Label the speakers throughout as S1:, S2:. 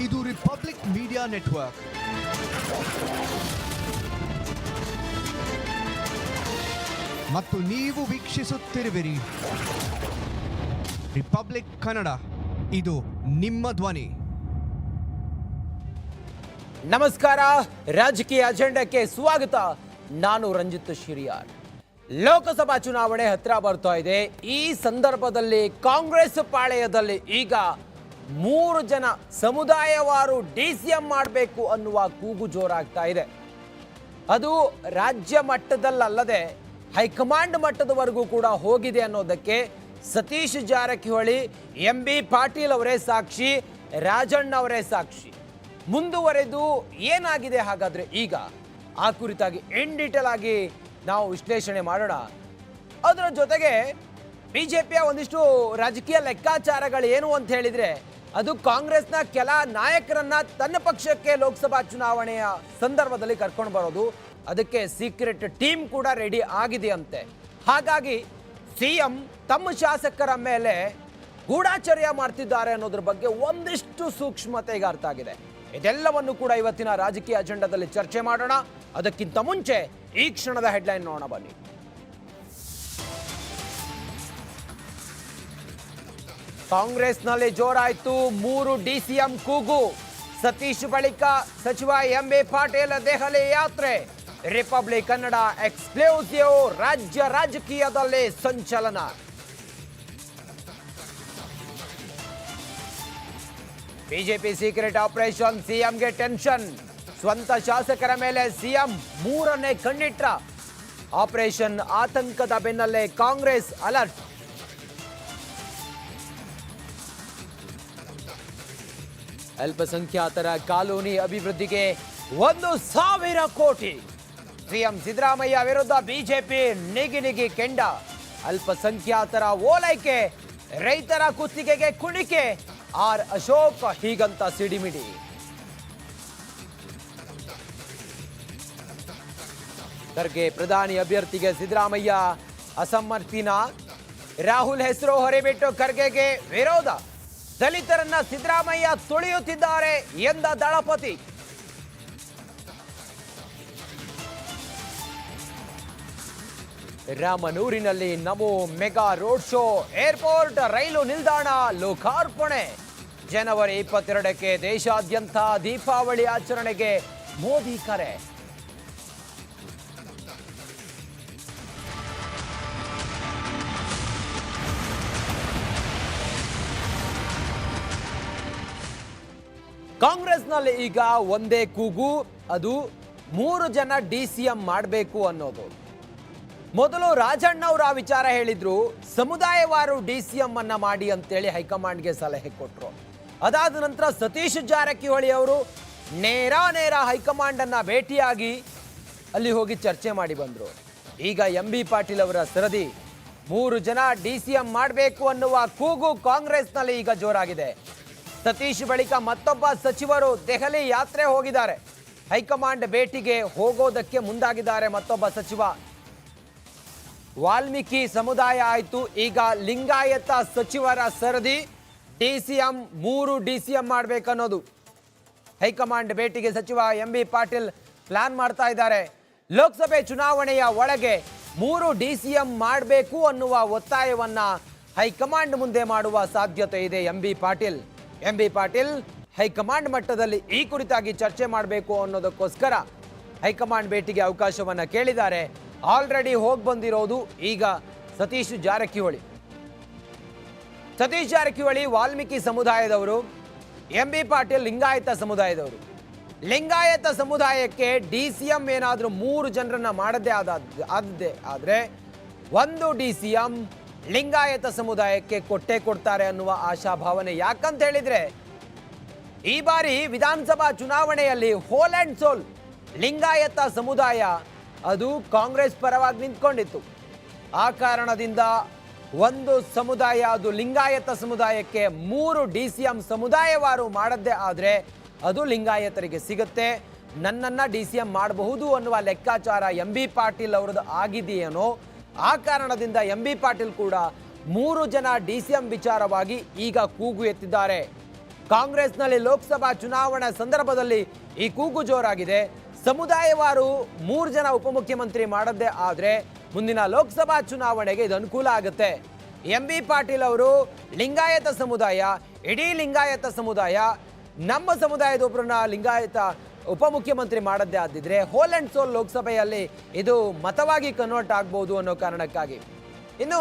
S1: ಇದು republic media network. ಮತ್ತು ನೀವು ವೀಕ್ಷಿಸುತ್ತಿರುವಿರಿ ರಿಪಬ್ಲಿಕ್ ಕನ್ನಡ. ಇದು ನಿಮ್ಮ ಧ್ವನಿ.
S2: ನಮಸ್ಕಾರ, ರಾಜಕೀಯ ಅಜೆಂಡಕ್ಕೆ ಸ್ವಾಗತ. ನಾನು ರಂಜಿತ್ ಶಿರಿಯಾರ್. ಲೋಕಸಭಾ ಚುನಾವಣೆ ಹತ್ರ ಬರ್ತಾ ಇದೆ. ಈ ಸಂದರ್ಭದಲ್ಲಿ ಕಾಂಗ್ರೆಸ್ ಪಾಳೆಯದಲ್ಲಿ ಈಗ 3 ಜನ ಸಮುದಾಯವಾರು DCM ಮಾಡಬೇಕು ಅನ್ನುವ ಕೂಗು ಜೋರಾಗ್ತಾ ಇದೆ. ಅದು ರಾಜ್ಯ ಮಟ್ಟದಲ್ಲದೆ ಹೈಕಮಾಂಡ್ ಮಟ್ಟದವರೆಗೂ ಕೂಡ ಹೋಗಿದೆ ಅನ್ನೋದಕ್ಕೆ ಸತೀಶ್ ಜಾರಕಿಹೊಳಿ, MB ಪಾಟೀಲ್ ಅವರೇ ಸಾಕ್ಷಿ, ರಾಜಣ್ಣ ಅವರೇ ಸಾಕ್ಷಿ. ಮುಂದುವರೆದು ಏನಾಗಿದೆ ಹಾಗಾದ್ರೆ ಈಗ ಆ ಕುರಿತಾಗಿ ಇನ್ ಡೀಟೇಲ್ ಆಗಿ ನಾವು ವಿಶ್ಲೇಷಣೆ ಮಾಡೋಣ. ಅದರ ಜೊತೆಗೆ ಬಿಜೆಪಿಯ ಒಂದಿಷ್ಟು ರಾಜಕೀಯ ಲೆಕ್ಕಾಚಾರಗಳು ಏನು ಅಂತ ಹೇಳಿದ್ರೆ, ಅದು ಕಾಂಗ್ರೆಸ್ನ ಕೆಲ ನಾಯಕರನ್ನ ತನ್ನ ಪಕ್ಷಕ್ಕೆ ಲೋಕಸಭಾ ಚುನಾವಣೆಯ ಸಂದರ್ಭದಲ್ಲಿ ಕರ್ಕೊಂಡು ಬರೋದು. ಅದಕ್ಕೆ ಸೀಕ್ರೆಟ್ ಟೀಮ್ ಕೂಡ ರೆಡಿ ಆಗಿದೆಯಂತೆ. ಹಾಗಾಗಿ CM ತಮ್ಮ ಶಾಸಕರ ಮೇಲೆ ಗೂಢಾಚರ್ಯ ಮಾಡ್ತಿದ್ದಾರೆ ಅನ್ನೋದ್ರ ಬಗ್ಗೆ ಒಂದಿಷ್ಟು ಸೂಕ್ಷ್ಮತೆ ಈಗ ಅರ್ಥ ಆಗಿದೆ. ಇದೆಲ್ಲವನ್ನು ಕೂಡ ಇವತ್ತಿನ ರಾಜಕೀಯ ಅಜೆಂಡಾದಲ್ಲಿ ಚರ್ಚೆ ಮಾಡೋಣ. ಅದಕ್ಕಿಂತ ಮುಂಚೆ ಈ ಕ್ಷಣದ ಹೆಡ್ಲೈನ್ ನೋಡೋಣ ಬನ್ನಿ. ಕಾಂಗ್ರೆಸ್ನಲ್ಲಿ ಜೋರಾಯ್ತು 3 DCM ಕೂಗು. ಸತೀಶ್ ಬಳಿಕ ಸಚಿವ MB ಪಾಟೀಲ್ ದೆಹಲಿ ಯಾತ್ರೆ. Republic Kannada exclusive. ರಾಜ್ಯ ರಾಜಕೀಯದಲ್ಲಿ ಸಂಚಲನ. ಬಿಜೆಪಿ ಸೀಕ್ರೆಟ್ ಆಪರೇಷನ್, CMಗೆ ಟೆನ್ಷನ್. ಸ್ವಂತ ಶಾಸಕರ ಮೇಲೆ CM 3ನೇ ಕಣ್ಣಿಟ್ರ. ಆಪರೇಷನ್ ಆತಂಕದ ಬೆನ್ನಲ್ಲೇ ಕಾಂಗ್ರೆಸ್ ಅಲರ್ಟ್. ಅಲ್ಪಸಂಖ್ಯಾತರ ಕಾಲೋನಿ ಅಭಿವೃದ್ಧಿಗೆ 1,000 ಕೋಟಿ. CM ಸಿದ್ದರಾಮಯ್ಯ ವಿರುದ್ಧ ಬಿಜೆಪಿ ನಿಗಿ ಕೆಂಡ. ಅಲ್ಪಸಂಖ್ಯಾತರ ಓಲೈಕೆ, ರೈತರ ಕುತ್ತಿಗೆಗೆ ಕುಣಿಕೆ. ಆರ್ ಅಶೋಕ್ ಹೀಗಂತ ಸಿಡಿಮಿಡಿ. ಖರ್ಗೆ ಪ್ರಧಾನಿ ಅಭ್ಯರ್ಥಿಗೆ ಸಿದ್ದರಾಮಯ್ಯ ಅಸಮರ್ಥಿನ. ರಾಹುಲ್ ಹೆಸರು ಹೊರಬಿಟ್ಟು ಖರ್ಗೆಗೆ ವಿರೋಧ. ದಲಿತರನ್ನ ಸಿದ್ದರಾಮಯ್ಯ ತುಳಿಯುತ್ತಿದ್ದಾರೆ ಎಂದ ದಳಪತಿ. ರಾಮನೂರಿನಲ್ಲಿ ನಮೋ ಮೆಗಾ ರೋಡ್ ಶೋ. ಏರ್ಪೋರ್ಟ್ ರೈಲು ನಿಲ್ದಾಣ ಲೋಕಾರ್ಪಣೆ. ಜನವರಿ 22ಕ್ಕೆ ದೇಶಾದ್ಯಂತ ದೀಪಾವಳಿ ಆಚರಣೆಗೆ ಮೋದಿ ಕರೆ. ಕಾಂಗ್ರೆಸ್ನಲ್ಲಿ ಈಗ ಒಂದೇ ಕೂಗು, ಅದು 3 ಜನ DCM ಮಾಡಬೇಕು ಅನ್ನೋದು. ಮೊದಲು ರಾಜಣ್ಣ ಅವರು ಆ ವಿಚಾರ ಹೇಳಿದ್ರು, ಸಮುದಾಯವಾರು DCM ಅನ್ನ ಮಾಡಿ ಅಂತೇಳಿ ಹೈಕಮಾಂಡ್ಗೆ ಸಲಹೆ ಕೊಟ್ಟರು. ಅದಾದ ನಂತರ ಸತೀಶ್ ಜಾರಕಿಹೊಳಿ ಅವರು ನೇರ ಹೈಕಮಾಂಡ್ ಅನ್ನ ಭೇಟಿಯಾಗಿ ಅಲ್ಲಿ ಹೋಗಿ ಚರ್ಚೆ ಮಾಡಿ ಬಂದರು. ಈಗ MB ಪಾಟೀಲ್ ಅವರ ಸರದಿ 3 ಜನ DCM ಮಾಡಬೇಕು ಅನ್ನುವ ಕೂಗು ಕಾಂಗ್ರೆಸ್ನಲ್ಲಿ ಈಗ ಜೋರಾಗಿದೆ. ಸತೀಶ್ ಬಳಿಕ ಮತ್ತೊಬ್ಬ ಸಚಿವರು ದೆಹಲಿ ಯಾತ್ರೆ ಹೋಗಿದ್ದಾರೆ. ಹೈಕಮಾಂಡ್ ಭೇಟಿಗೆ ಹೋಗೋದಕ್ಕೆ ಮುಂದಾಗಿದ್ದಾರೆ ಮತ್ತೊಬ್ಬ ಸಚಿವ. ವಾಲ್ಮೀಕಿ ಸಮುದಾಯ ಆಯಿತು, ಈಗ ಲಿಂಗಾಯತ ಸಚಿವರ ಸರದಿ. DCM 3 DCM ಮಾಡಬೇಕನ್ನೋದು. ಹೈಕಮಾಂಡ್ ಭೇಟಿಗೆ ಸಚಿವ MB ಪಾಟೀಲ್ ಪ್ಲಾನ್ ಮಾಡ್ತಾ ಇದ್ದಾರೆ. ಲೋಕಸಭೆ ಚುನಾವಣೆಯ ಒಳಗೆ 3 DCM ಮಾಡಬೇಕು ಅನ್ನುವ ಒತ್ತಾಯವನ್ನ ಹೈಕಮಾಂಡ್ ಮುಂದೆ ಮಾಡುವ ಸಾಧ್ಯತೆ ಇದೆ. MB ಪಾಟೀಲ್ ಹೈಕಮಾಂಡ್ ಮಟ್ಟದಲ್ಲಿ ಈ ಕುರಿತಾಗಿ ಚರ್ಚೆ ಮಾಡಬೇಕು ಅನ್ನೋದಕ್ಕೋಸ್ಕರ ಹೈಕಮಾಂಡ್ ಭೇಟಿಗೆ ಅವಕಾಶವನ್ನ ಕೇಳಿದ್ದಾರೆ. ಆಲ್ರೆಡಿ ಹೋಗಿ ಬಂದಿರೋದು ಈಗ ಸತೀಶ್ ಜಾರಕಿಹೊಳಿ ವಾಲ್ಮೀಕಿ ಸಮುದಾಯದವರು, MB ಪಾಟೀಲ್ ಲಿಂಗಾಯತ ಸಮುದಾಯದವರು. ಲಿಂಗಾಯತ ಸಮುದಾಯಕ್ಕೆ DCM ಏನಾದರೂ 3 ಜನರನ್ನ ಮಾಡದೇ ಆದ್ರೆ 1 DCM ಲಿಂಗಾಯತ ಸಮುದಾಯಕ್ಕೆ ಕೊಡ್ತಾರೆ ಅನ್ನುವ ಆಶಾಭಾವನೆ. ಯಾಕಂತ ಹೇಳಿದ್ರೆ ಈ ಬಾರಿ ವಿಧಾನಸಭಾ ಚುನಾವಣೆಯಲ್ಲಿ ಹೋಲ್ ಅಂಡ್ ಸೋಲ್ ಲಿಂಗಾಯತ ಸಮುದಾಯ ಅದು ಕಾಂಗ್ರೆಸ್ ಪರವಾಗಿ ನಿಂತ್ಕೊಂಡಿತ್ತು. ಆ ಕಾರಣದಿಂದ ಒಂದು ಸಮುದಾಯ, ಅದು ಲಿಂಗಾಯತ ಸಮುದಾಯಕ್ಕೆ 3 DCM ಸಮುದಾಯವಾರು ಮಾಡದ್ದೇ ಆದರೆ ಅದು ಲಿಂಗಾಯತರಿಗೆ ಸಿಗುತ್ತೆ. ನನ್ನನ್ನ DCM ಮಾಡಬಹುದು ಅನ್ನುವ ಲೆಕ್ಕಾಚಾರ MB ಪಾಟೀಲ್ ಅವರದ್ದು ಆಗಿದೆಯೇನೋ. ಆ ಕಾರಣದಿಂದ MB ಪಾಟೀಲ್ ಕೂಡ 3 ಜನ DCM ವಿಚಾರವಾಗಿ ಈಗ ಕೂಗು ಎತ್ತಿದ್ದಾರೆ. ಕಾಂಗ್ರೆಸ್ನಲ್ಲಿ ಲೋಕಸಭಾ ಚುನಾವಣೆ ಸಂದರ್ಭದಲ್ಲಿ ಈ ಕೂಗು ಜೋರಾಗಿದೆ. ಸಮುದಾಯವಾರು 3 ಜನ ಉಪಮುಖ್ಯಮಂತ್ರಿ ಮಾಡದ್ದೇ ಆದ್ರೆ ಮುಂದಿನ ಲೋಕಸಭಾ ಚುನಾವಣೆಗೆ ಇದು ಅನುಕೂಲ ಆಗುತ್ತೆ. MB ಪಾಟೀಲ್ ಅವರು ಲಿಂಗಾಯತ ಸಮುದಾಯ, ಇಡೀ ಲಿಂಗಾಯತ ಸಮುದಾಯ, ನಮ್ಮ ಸಮುದಾಯದ ಒಬ್ಬರನ್ನ ಲಿಂಗಾಯತ ಉಪಮುಖ್ಯಮಂತ್ರಿ ಮಾಡದ್ದೇ ಆದಿದ್ರೆ ಹೋಲ್ ಅಂಡ್ ಸೋಲ್ ಲೋಕಸಭೆಯಲ್ಲಿ ಇದು ಮತವಾಗಿ ಕನ್ವರ್ಟ್ ಆಗ್ಬೋದು ಅನ್ನೋ ಕಾರಣಕ್ಕಾಗಿ. ಇನ್ನು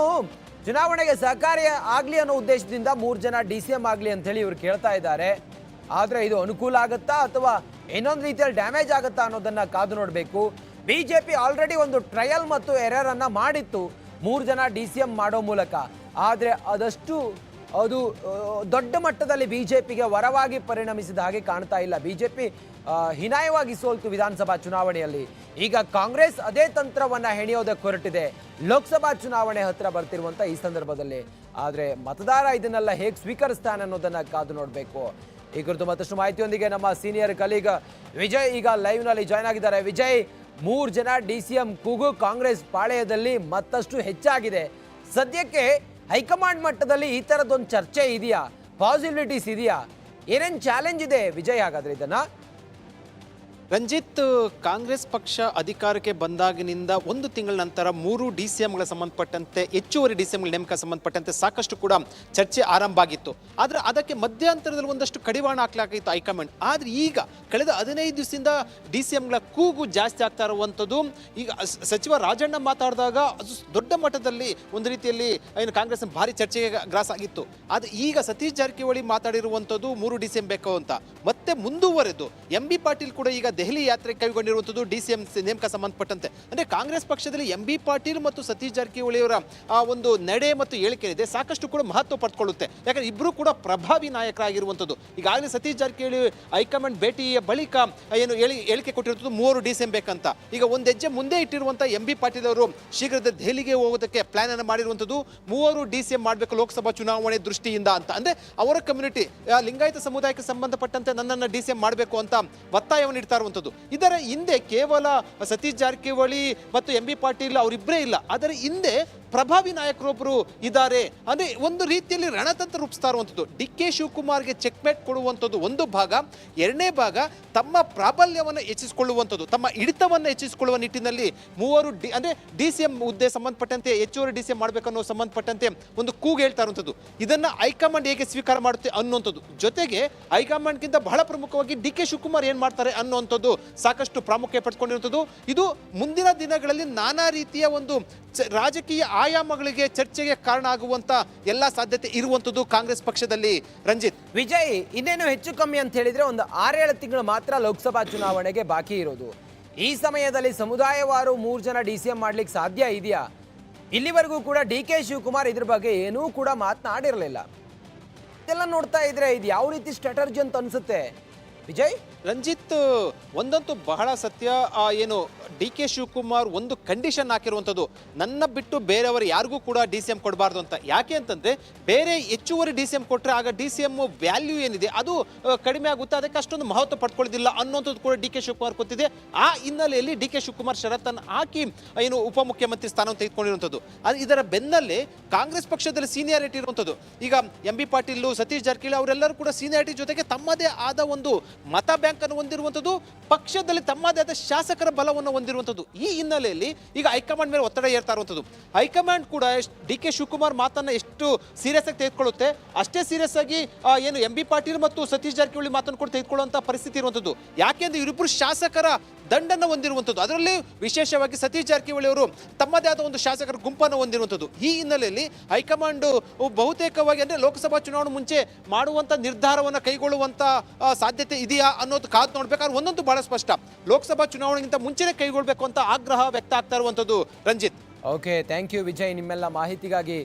S2: ಚುನಾವಣೆಗೆ ಸಹಕಾರಿ ಆಗ್ಲಿ ಅನ್ನೋ ಉದ್ದೇಶದಿಂದ 3 ಜನ DCM ಆಗ್ಲಿ ಅಂತ ಹೇಳಿ ಇವರು ಕೇಳ್ತಾ ಇದ್ದಾರೆ. ಆದ್ರೆ ಇದು ಅನುಕೂಲ ಆಗುತ್ತಾ ಅಥವಾ ಇನ್ನೊಂದು ರೀತಿಯಲ್ಲಿ ಡ್ಯಾಮೇಜ್ ಆಗುತ್ತಾ ಅನ್ನೋದನ್ನ ಕಾದು ನೋಡಬೇಕು. ಬಿಜೆಪಿ ಆಲ್ರೆಡಿ ಒಂದು ಟ್ರಯಲ್ ಮತ್ತು ಎರರ್ ಅನ್ನ ಮಾಡಿತ್ತು 3 ಜನ DCM ಮಾಡೋ ಮೂಲಕ. ಆದ್ರೆ ಅದು ದೊಡ್ಡ ಮಟ್ಟದಲ್ಲಿ ಬಿಜೆಪಿಗೆ ವರವಾಗಿ ಪರಿಣಮಿಸಿದ ಹಾಗೆ ಕಾಣ್ತಾ ಇಲ್ಲ. ಬಿಜೆಪಿ ಹೀನಾಯವಾಗಿ ಸೋಲ್ತು ವಿಧಾನಸಭಾ ಚುನಾವಣೆಯಲ್ಲಿ. ಈಗ ಕಾಂಗ್ರೆಸ್ ಅದೇ ತಂತ್ರವನ್ನ ಹೆಣೆಯೋದಕ್ಕೆ ಹೊರಟಿದೆ ಲೋಕಸಭಾ ಚುನಾವಣೆ ಹತ್ರ ಬರ್ತಿರುವಂತ ಈ ಸಂದರ್ಭದಲ್ಲಿ. ಆದ್ರೆ ಮತದಾರ ಇದನ್ನೆಲ್ಲ ಹೇಗೆ ಸ್ವೀಕರಿಸ್ತಾನೆ ಅನ್ನೋದನ್ನ ಕಾದು ನೋಡಬೇಕು. ಈ ಕುರಿತು ಮತ್ತಷ್ಟು ಮಾಹಿತಿಯೊಂದಿಗೆ ನಮ್ಮ ಸೀನಿಯರ್ ಕಲೀಗ್ ವಿಜಯ್ ಈಗ ಲೈವ್ ನಲ್ಲಿ ಜಾಯ್ನ್ ಆಗಿದ್ದಾರೆ. ವಿಜಯ್, 3 ಜನ DCM ಕೂಗು ಕಾಂಗ್ರೆಸ್ ಪಾಳೆಯದಲ್ಲಿ ಮತ್ತಷ್ಟು ಹೆಚ್ಚಾಗಿದೆ. ಸದ್ಯಕ್ಕೆ ಹೈಕಮಾಂಡ್ ಮಟ್ಟದಲ್ಲಿ ಈ ತರದೊಂದು ಚರ್ಚೆ ಇದೆಯಾ? ಪಾಸಿಬಿಲಿಟೀಸ್ ಇದೆಯಾ? ಏನೇನು ಚಾಲೆಂಜ್ ಇದೆ ವಿಜಯ್ ಹಾಗಾದ್ರೆ ಇದನ್ನ?
S3: ರಂಜಿತ್, ಕಾಂಗ್ರೆಸ್ ಪಕ್ಷ ಅಧಿಕಾರಕ್ಕೆ ಬಂದಾಗಿನಿಂದ 1 ತಿಂಗಳ ನಂತರ 3 DCMಗಳ ಸಂಬಂಧಪಟ್ಟಂತೆ ಹೆಚ್ಚುವರಿ DCMಗಳ ನೇಮಕ ಸಂಬಂಧಪಟ್ಟಂತೆ ಸಾಕಷ್ಟು ಕೂಡ ಚರ್ಚೆ ಆರಂಭ ಆಗಿತ್ತು. ಆದರೆ ಅದಕ್ಕೆ ಮಧ್ಯಂತರದಲ್ಲಿ ಒಂದಷ್ಟು ಕಡಿವಾಣ ಹಾಕಲಾಗಿತ್ತು ಹೈಕಮಾಂಡ್. ಆದರೆ ಈಗ ಕಳೆದ 15 ದಿವಸದಿಂದ DCMಗಳ ಕೂಗು ಜಾಸ್ತಿ ಆಗ್ತಾ ಇರುವಂಥದ್ದು. ಈಗ ಸಚಿವ ರಾಜಣ್ಣ ಮಾತಾಡಿದಾಗ ಅದು ದೊಡ್ಡ ಮಟ್ಟದಲ್ಲಿ ಒಂದು ರೀತಿಯಲ್ಲಿ ಏನು ಕಾಂಗ್ರೆಸ್ ಭಾರಿ ಚರ್ಚೆಗೆ ಗ್ರಾಸ ಆಗಿತ್ತು. ಆದರೆ ಈಗ ಸತೀಶ್ ಜಾರಕಿಹೊಳಿ ಮಾತಾಡಿರುವಂಥದ್ದು 3 DCM ಬೇಕು ಅಂತ ಮತ್ತೆ ಮುಂದುವರೆದು MB ಪಾಟೀಲ್ ಕೂಡ ಈಗ ದೆಹಲಿ ಯಾತ್ರೆ ಕೈಗೊಂಡಿರುವಂಥದ್ದು DCM ನೇಮಕ ಸಂಬಂಧಪಟ್ಟಂತೆ. ಅಂದರೆ ಕಾಂಗ್ರೆಸ್ ಪಕ್ಷದಲ್ಲಿ MB ಪಾಟೀಲ್ ಮತ್ತು ಸತೀಶ್ ಜಾರಕಿಹೊಳಿ ಅವರ ಒಂದು ನಡೆ ಮತ್ತು ಹೇಳಿಕೆ ಇದೆ ಸಾಕಷ್ಟು ಕೂಡ ಮಹತ್ವ ಪಡೆದುಕೊಳ್ಳುತ್ತೆ. ಯಾಕಂದ್ರೆ ಇಬ್ಬರು ಕೂಡ ಪ್ರಭಾವಿ ನಾಯಕರಾಗಿರುವಂಥದ್ದು. ಈಗಾಗಲೇ ಸತೀಶ್ ಜಾರಕಿಹೊಳಿ ಹೈಕಮಾಂಡ್ ಭೇಟಿಯ ಬಳಿಕ ಏನು ಹೇಳಿಕೆ ಕೊಟ್ಟಿರುವಂಥದ್ದು 3 DCM ಬೇಕಂತ. ಈಗ ಒಂದು ಹೆಜ್ಜೆ ಮುಂದೆ ಇಟ್ಟಿರುವಂಥ MB ಪಾಟೀಲ್ ಅವರು ಶೀಘ್ರದಲ್ಲೇ ದೆಹಲಿಗೆ ಹೋಗೋದಕ್ಕೆ ಪ್ಲಾನ್ ಅನ್ನು ಮಾಡಿರುವಂಥದ್ದು. 3 DCM ಮಾಡಬೇಕು ಲೋಕಸಭಾ ಚುನಾವಣೆ ದೃಷ್ಟಿಯಿಂದ ಅಂತ. ಅಂದರೆ ಅವರ ಕಮ್ಯುನಿಟಿ ಲಿಂಗಾಯತ ಸಮುದಾಯಕ್ಕೆ ಸಂಬಂಧಪಟ್ಟಂತೆ ನನ್ನನ್ನು DCM ಮಾಡಬೇಕು ಅಂತ ಒತ್ತಾಯವನ್ನು ಇಡ್ತಾ ಇರುವಂಥದ್ದು. ಇದರ ಹಿಂದೆ ಕೇವಲ ಸತೀಶ್ ಜಾರಕಿಹೊಳಿ ಮತ್ತು MB ಪಾಟೀಲ್ ಅವರಿಬ್ಬರೇ ಇಲ್ಲ, ಅದರ ಹಿಂದೆ ಪ್ರಭಾವಿ ನಾಯಕರೊಬ್ಬರು ಇದ್ದಾರೆ. ಅಂದರೆ ಒಂದು ರೀತಿಯಲ್ಲಿ ರಣತಂತ್ರ ರೂಪಿಸ್ತಾ ಇರುವಂಥದ್ದು. DK ಶಿವಕುಮಾರ್ಗೆ ಚೆಕ್ಮೇಟ್ ಕೊಡುವಂಥದ್ದು ಒಂದು ಭಾಗ, ಎರಡನೇ ಭಾಗ ತಮ್ಮ ಪ್ರಾಬಲ್ಯವನ್ನು ಹೆಚ್ಚಿಸಿಕೊಳ್ಳುವಂಥದ್ದು, ತಮ್ಮ ಹಿಡಿತವನ್ನು ಹೆಚ್ಚಿಸಿಕೊಳ್ಳುವ ನಿಟ್ಟಿನಲ್ಲಿ 3 ಅಂದರೆ DCM ಹುದ್ದೆ ಸಂಬಂಧಪಟ್ಟಂತೆ ಹೆಚ್ಚುವರಿ DCM ಮಾಡಬೇಕನ್ನೋ ಸಂಬಂಧಪಟ್ಟಂತೆ ಒಂದು ಕೂಗು ಹೇಳ್ತಾ ಇರುವಂಥದ್ದು. ಇದನ್ನು ಹೈಕಮಾಂಡ್ ಹೇಗೆ ಸ್ವೀಕಾರ ಮಾಡುತ್ತೆ ಅನ್ನುವಂಥದ್ದು. ಜೊತೆಗೆ ಹೈಕಮಾಂಡ್ಗಿಂತ ಬಹಳ ಪ್ರಮುಖವಾಗಿ DK ಶಿವಕುಮಾರ್ ಏನು ಮಾಡ್ತಾರೆ ಅನ್ನುವಂಥದ್ದು ಸಾಕಷ್ಟು ಪ್ರಾಮುಖ್ಯ ಪಡೆದುಕೊಂಡಿರುವಂಥದ್ದು. ಇದು ಮುಂದಿನ ದಿನಗಳಲ್ಲಿ ನಾನಾ ರೀತಿಯ ಒಂದು ರಾಜಕೀಯ ಆಯಾಮಗಳಿಗೆ ಚರ್ಚೆಗೆ ಕಾರಣ ಆಗುವಂತ ಎಲ್ಲ ಸಾಧ್ಯತೆ ಇರುವಂಥದ್ದು ಕಾಂಗ್ರೆಸ್ ಪಕ್ಷದಲ್ಲಿ. ರಂಜಿತ್,
S2: ವಿಜಯ್, ಇನ್ನೇನು ಹೆಚ್ಚು ಕಮ್ಮಿ ಅಂತ ಹೇಳಿದ್ರೆ ಒಂದು 6-7 ತಿಂಗಳು ಮಾತ್ರ ಲೋಕಸಭಾ ಚುನಾವಣೆಗೆ ಬಾಕಿ ಇರೋದು. ಈ ಸಮಯದಲ್ಲಿ ಸಮುದಾಯವಾರು 3 ಜನ DCM ಮಾಡ್ಲಿಕ್ಕೆ ಸಾಧ್ಯ ಇದೆಯಾ? ಇಲ್ಲಿವರೆಗೂ ಕೂಡ DK ಶಿವಕುಮಾರ್ ಇದ್ರ ಬಗ್ಗೆ ಏನೂ ಕೂಡ ಮಾತನಾಡಿರಲಿಲ್ಲ. ಇದೆಲ್ಲ ನೋಡ್ತಾ ಇದ್ರೆ ಇದು ಯಾವ ರೀತಿ ಸ್ಟ್ರಾಟಜಿ ಅಂತ ಅನ್ಸುತ್ತೆ ವಿಜಯ್?
S3: ರಂಜಿತ್, ಒಂದಂತೂ ಬಹಳ ಸತ್ಯ. ಏನು DK ಶಿವಕುಮಾರ್ ಒಂದು ಕಂಡೀಷನ್ ಹಾಕಿರುವಂಥದ್ದು, ನನ್ನ ಬಿಟ್ಟು ಬೇರೆಯವರು ಯಾರಿಗೂ ಕೂಡ DCM ಕೊಡಬಾರ್ದು ಅಂತ. ಯಾಕೆ ಅಂತಂದ್ರೆ ಬೇರೆ ಹೆಚ್ಚುವರಿ DCM ಕೊಟ್ಟರೆ ಆಗ DCM ವ್ಯಾಲ್ಯೂ ಏನಿದೆ ಅದು ಕಡಿಮೆ ಆಗುತ್ತೆ, ಅದಕ್ಕೆ ಅಷ್ಟೊಂದು ಮಹತ್ವ ಪಡ್ಕೊಳ್ಳೋದಿಲ್ಲ ಅನ್ನೋಂಥದ್ದು ಕೂಡ DK ಶಿವಕುಮಾರ್ ಗೊತ್ತಿದೆ. ಆ ಹಿನ್ನೆಲೆಯಲ್ಲಿ DK ಶಿವಕುಮಾರ್ ಷರತ್ತನ್ನು ಹಾಕಿ ಏನು ಉಪಮುಖ್ಯಮಂತ್ರಿ ಸ್ಥಾನವನ್ನು ತೆಗೆದುಕೊಂಡಿರುವಂಥದ್ದು. ಅದು ಇದರ ಬೆನ್ನಲ್ಲೇ ಕಾಂಗ್ರೆಸ್ ಪಕ್ಷದಲ್ಲಿ ಸೀನಿಯಾರಿಟಿ ಇರುವಂಥದ್ದು. ಈಗ MB ಪಾಟೀಲ್, ಸತೀಶ್ ಜಾರಕಿಹೊಳಿ ಅವರೆಲ್ಲರೂ ಕೂಡ ಸೀನಿಯಾರಿಟಿ ಜೊತೆಗೆ ತಮ್ಮದೇ ಆದ ಒಂದು ಮತ ಬ್ಯಾಂಕ್ ಅನ್ನು ಹೊಂದಿರುವಂಥದ್ದು, ಪಕ್ಷದಲ್ಲಿ ತಮ್ಮದೇ ಆದ ಶಾಸಕರ ಬಲವನ್ನು ಹೊಂದಿರುವಂಥದ್ದು. ಈ ಹಿನ್ನೆಲೆಯಲ್ಲಿ ಈಗ ಹೈಕಮಾಂಡ್ ಮೇಲೆ ಒತ್ತಡ ಏರ್ತಾ ಇರುವಂಥದ್ದು. ಹೈಕಮಾಂಡ್ ಕೂಡ DK ಶಿವಕುಮಾರ್ ಮಾತನ್ನ ಎಷ್ಟು ಸೀರಿಯಸ್ ಆಗಿ ತೆಗೆದುಕೊಳ್ಳುತ್ತೆ ಅಷ್ಟೇ ಸೀರಿಯಸ್ ಆಗಿ ಏನು MB ಪಾಟೀಲ್ ಮತ್ತು ಸತೀಶ್ ಜಾರಕಿಹೊಳಿ ಮಾತನ್ನು ಕೂಡ ತೆಗೆದುಕೊಳ್ಳುವಂಥ ಪರಿಸ್ಥಿತಿ ಇರುವಂಥದ್ದು. ಯಾಕೆಂದ್ರೆ ಇವರಿಬ್ಬರು ಶಾಸಕರ ದಂಡನ್ನು ಹೊಂದಿರುವಂಥದ್ದು, ಅದರಲ್ಲಿ ವಿಶೇಷವಾಗಿ ಸತೀಶ್ ಜಾರಕಿಹೊಳಿ ಅವರು ತಮ್ಮದೇ ಆದ ಒಂದು ಶಾಸಕರ ಗುಂಪನ್ನು ಹೊಂದಿರುವಂಥದ್ದು. ಈ ಹಿನ್ನೆಲೆಯಲ್ಲಿ ಹೈಕಮಾಂಡ್ ಬಹುತೇಕವಾಗಿ ಅಂದರೆ ಲೋಕಸಭಾ ಚುನಾವಣೆ ಮುಂಚೆ ಮಾಡುವಂಥ ನಿರ್ಧಾರವನ್ನು ಕೈಗೊಳ್ಳುವಂಥ ಸಾಧ್ಯತೆ ಇದೆಯಾ ಅನ್ನೋದು ಕಾದು ನೋಡ್ಬೇಕಾದ್ರೆ ಒಂದಂತೂ ಬಹಳ ಸ್ಪಷ್ಟ, ಲೋಕಸಭಾ ಚುನಾವಣೆಗಿಂತ ಮುಂಚೆನೇ ಕೈಗೊಳ್ಳಬೇಕು ಅಂತ ಆಗ್ರಹ ವ್ಯಕ್ತ ಆಗ್ತಾ ಇರುವಂಥದ್ದು. Ranjit,
S2: okay, thank you Vijay ನಿಮ್ಮೆಲ್ಲ ಮಾಹಿತಿಗಾಗಿ.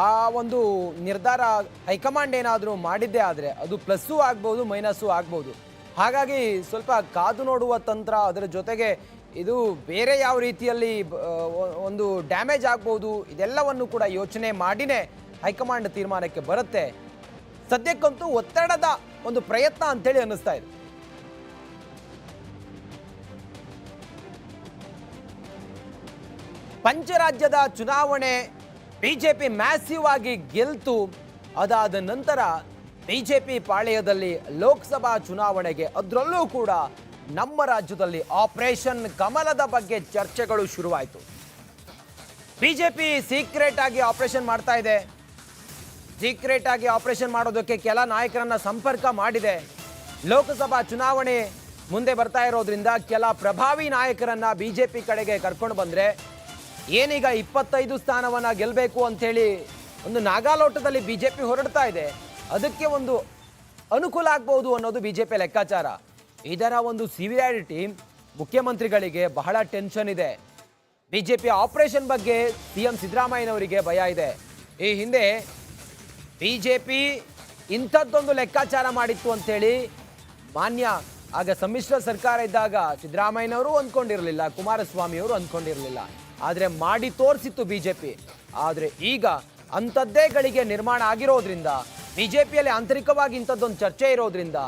S2: ಆ ಒಂದು ನಿರ್ಧಾರ ಹೈಕಮಾಂಡ್ ಏನಾದರೂ ಮಾಡಿದ್ದೇ ಆದರೆ ಅದು ಪ್ಲಸ್ಸು ಆಗ್ಬೋದು, ಮೈನಸ್ಸು ಆಗ್ಬೋದು. ಹಾಗಾಗಿ ಸ್ವಲ್ಪ ಕಾದು ನೋಡುವ ತಂತ್ರ, ಅದರ ಜೊತೆಗೆ ಇದು ಬೇರೆ ಯಾವ ರೀತಿಯಲ್ಲಿ ಒಂದು ಡ್ಯಾಮೇಜ್ ಆಗ್ಬೋದು, ಇದೆಲ್ಲವನ್ನು ಕೂಡ ಯೋಚನೆ ಮಾಡಿನೇ ಹೈಕಮಾಂಡ್ ತೀರ್ಮಾನಕ್ಕೆ ಬರುತ್ತೆ. ಸದ್ಯಕ್ಕಂತೂ ಒತ್ತಡದ ಒಂದು ಪ್ರಯತ್ನ ಅಂತೇಳಿ ಅನ್ನಿಸ್ತಾ ಇದೆ. ಪಂಚರಾಜ್ಯದ ಚುನಾವಣೆ ಬಿಜೆಪಿ ಮ್ಯಾಸಿವ್ ಆಗಿ ಗೆಲ್ತು. ಅದಾದ ನಂತರ ಬಿಜೆಪಿ ಪಾಳೆಯದಲ್ಲಿ ಲೋಕಸಭಾ ಚುನಾವಣೆಗೆ, ಅದರಲ್ಲೂ ಕೂಡ ನಮ್ಮ ರಾಜ್ಯದಲ್ಲಿ ಆಪರೇಷನ್ ಕಮಲದ ಬಗ್ಗೆ ಚರ್ಚೆಗಳು ಶುರುವಾಯಿತು. ಬಿಜೆಪಿ ಸೀಕ್ರೆಟ್ ಆಗಿ ಆಪರೇಷನ್ ಮಾಡ್ತಾ ಇದೆ. ಸೀಕ್ರೆಟ್ ಆಗಿ ಆಪರೇಷನ್ ಮಾಡೋದಕ್ಕೆ ಕೆಲ ನಾಯಕರನ್ನ ಸಂಪರ್ಕ ಮಾಡಿದೆ. ಲೋಕಸಭಾ ಚುನಾವಣೆ ಮುಂದೆ ಬರ್ತಾ ಇರೋದ್ರಿಂದ ಕೆಲ ಪ್ರಭಾವಿ ನಾಯಕರನ್ನ ಬಿಜೆಪಿ ಕಡೆಗೆ ಕರ್ಕೊಂಡು ಬಂದ್ರೆ ಏನೀಗ 25 ಸ್ಥಾನವನ್ನ ಗೆಲ್ಲಬೇಕು ಅಂತೇಳಿ ಒಂದು ನಾಗಾಲೋಟದಲ್ಲಿ ಬಿಜೆಪಿ ಹೊರಡ್ತಾ ಇದೆ. ಅದಕ್ಕೆ ಒಂದು ಅನುಕೂಲ ಆಗ್ಬಹುದು ಅನ್ನೋದು ಬಿಜೆಪಿ ಲೆಕ್ಕಾಚಾರ. ಇದರ ಒಂದು ಸಿವಿಯಾರಿಟಿ ಮುಖ್ಯಮಂತ್ರಿಗಳಿಗೆ ಬಹಳ ಟೆನ್ಷನ್ ಇದೆ. ಬಿಜೆಪಿ ಆಪರೇಷನ್ ಬಗ್ಗೆ ಸಿಎಂ ಸಿದ್ದರಾಮಯ್ಯನವರಿಗೆ ಭಯ ಇದೆ. ಈ ಹಿಂದೆ ಬಿಜೆಪಿ ಇಂಥದ್ದೊಂದು ಲೆಕ್ಕಾಚಾರ ಮಾಡಿತ್ತು ಅಂತೇಳಿ ಮಾನ್ಯ ಆಗ ಸಮ್ಮಿಶ್ರ ಸರ್ಕಾರ ಇದ್ದಾಗ ಸಿದ್ದರಾಮಯ್ಯನವರು ಅಂದ್ಕೊಂಡಿರಲಿಲ್ಲ, ಕುಮಾರಸ್ವಾಮಿಯವರು ಅಂದ್ಕೊಂಡಿರಲಿಲ್ಲ. ಆದರೆ ಮಾಡಿ ತೋರಿಸಿತ್ತು ಬಿಜೆಪಿ. ಆದರೆ ಈಗ ಅಂಥದ್ದೇ ಗಳಿಗೆ ನಿರ್ಮಾಣ ಆಗಿರೋದ್ರಿಂದ, ಬಿಜೆಪಿಯಲ್ಲಿ ಆಂತರಿಕವಾಗಿ ಇಂಥದ್ದೊಂದು ಚರ್ಚೆ ಇರೋದ್ರಿಂದ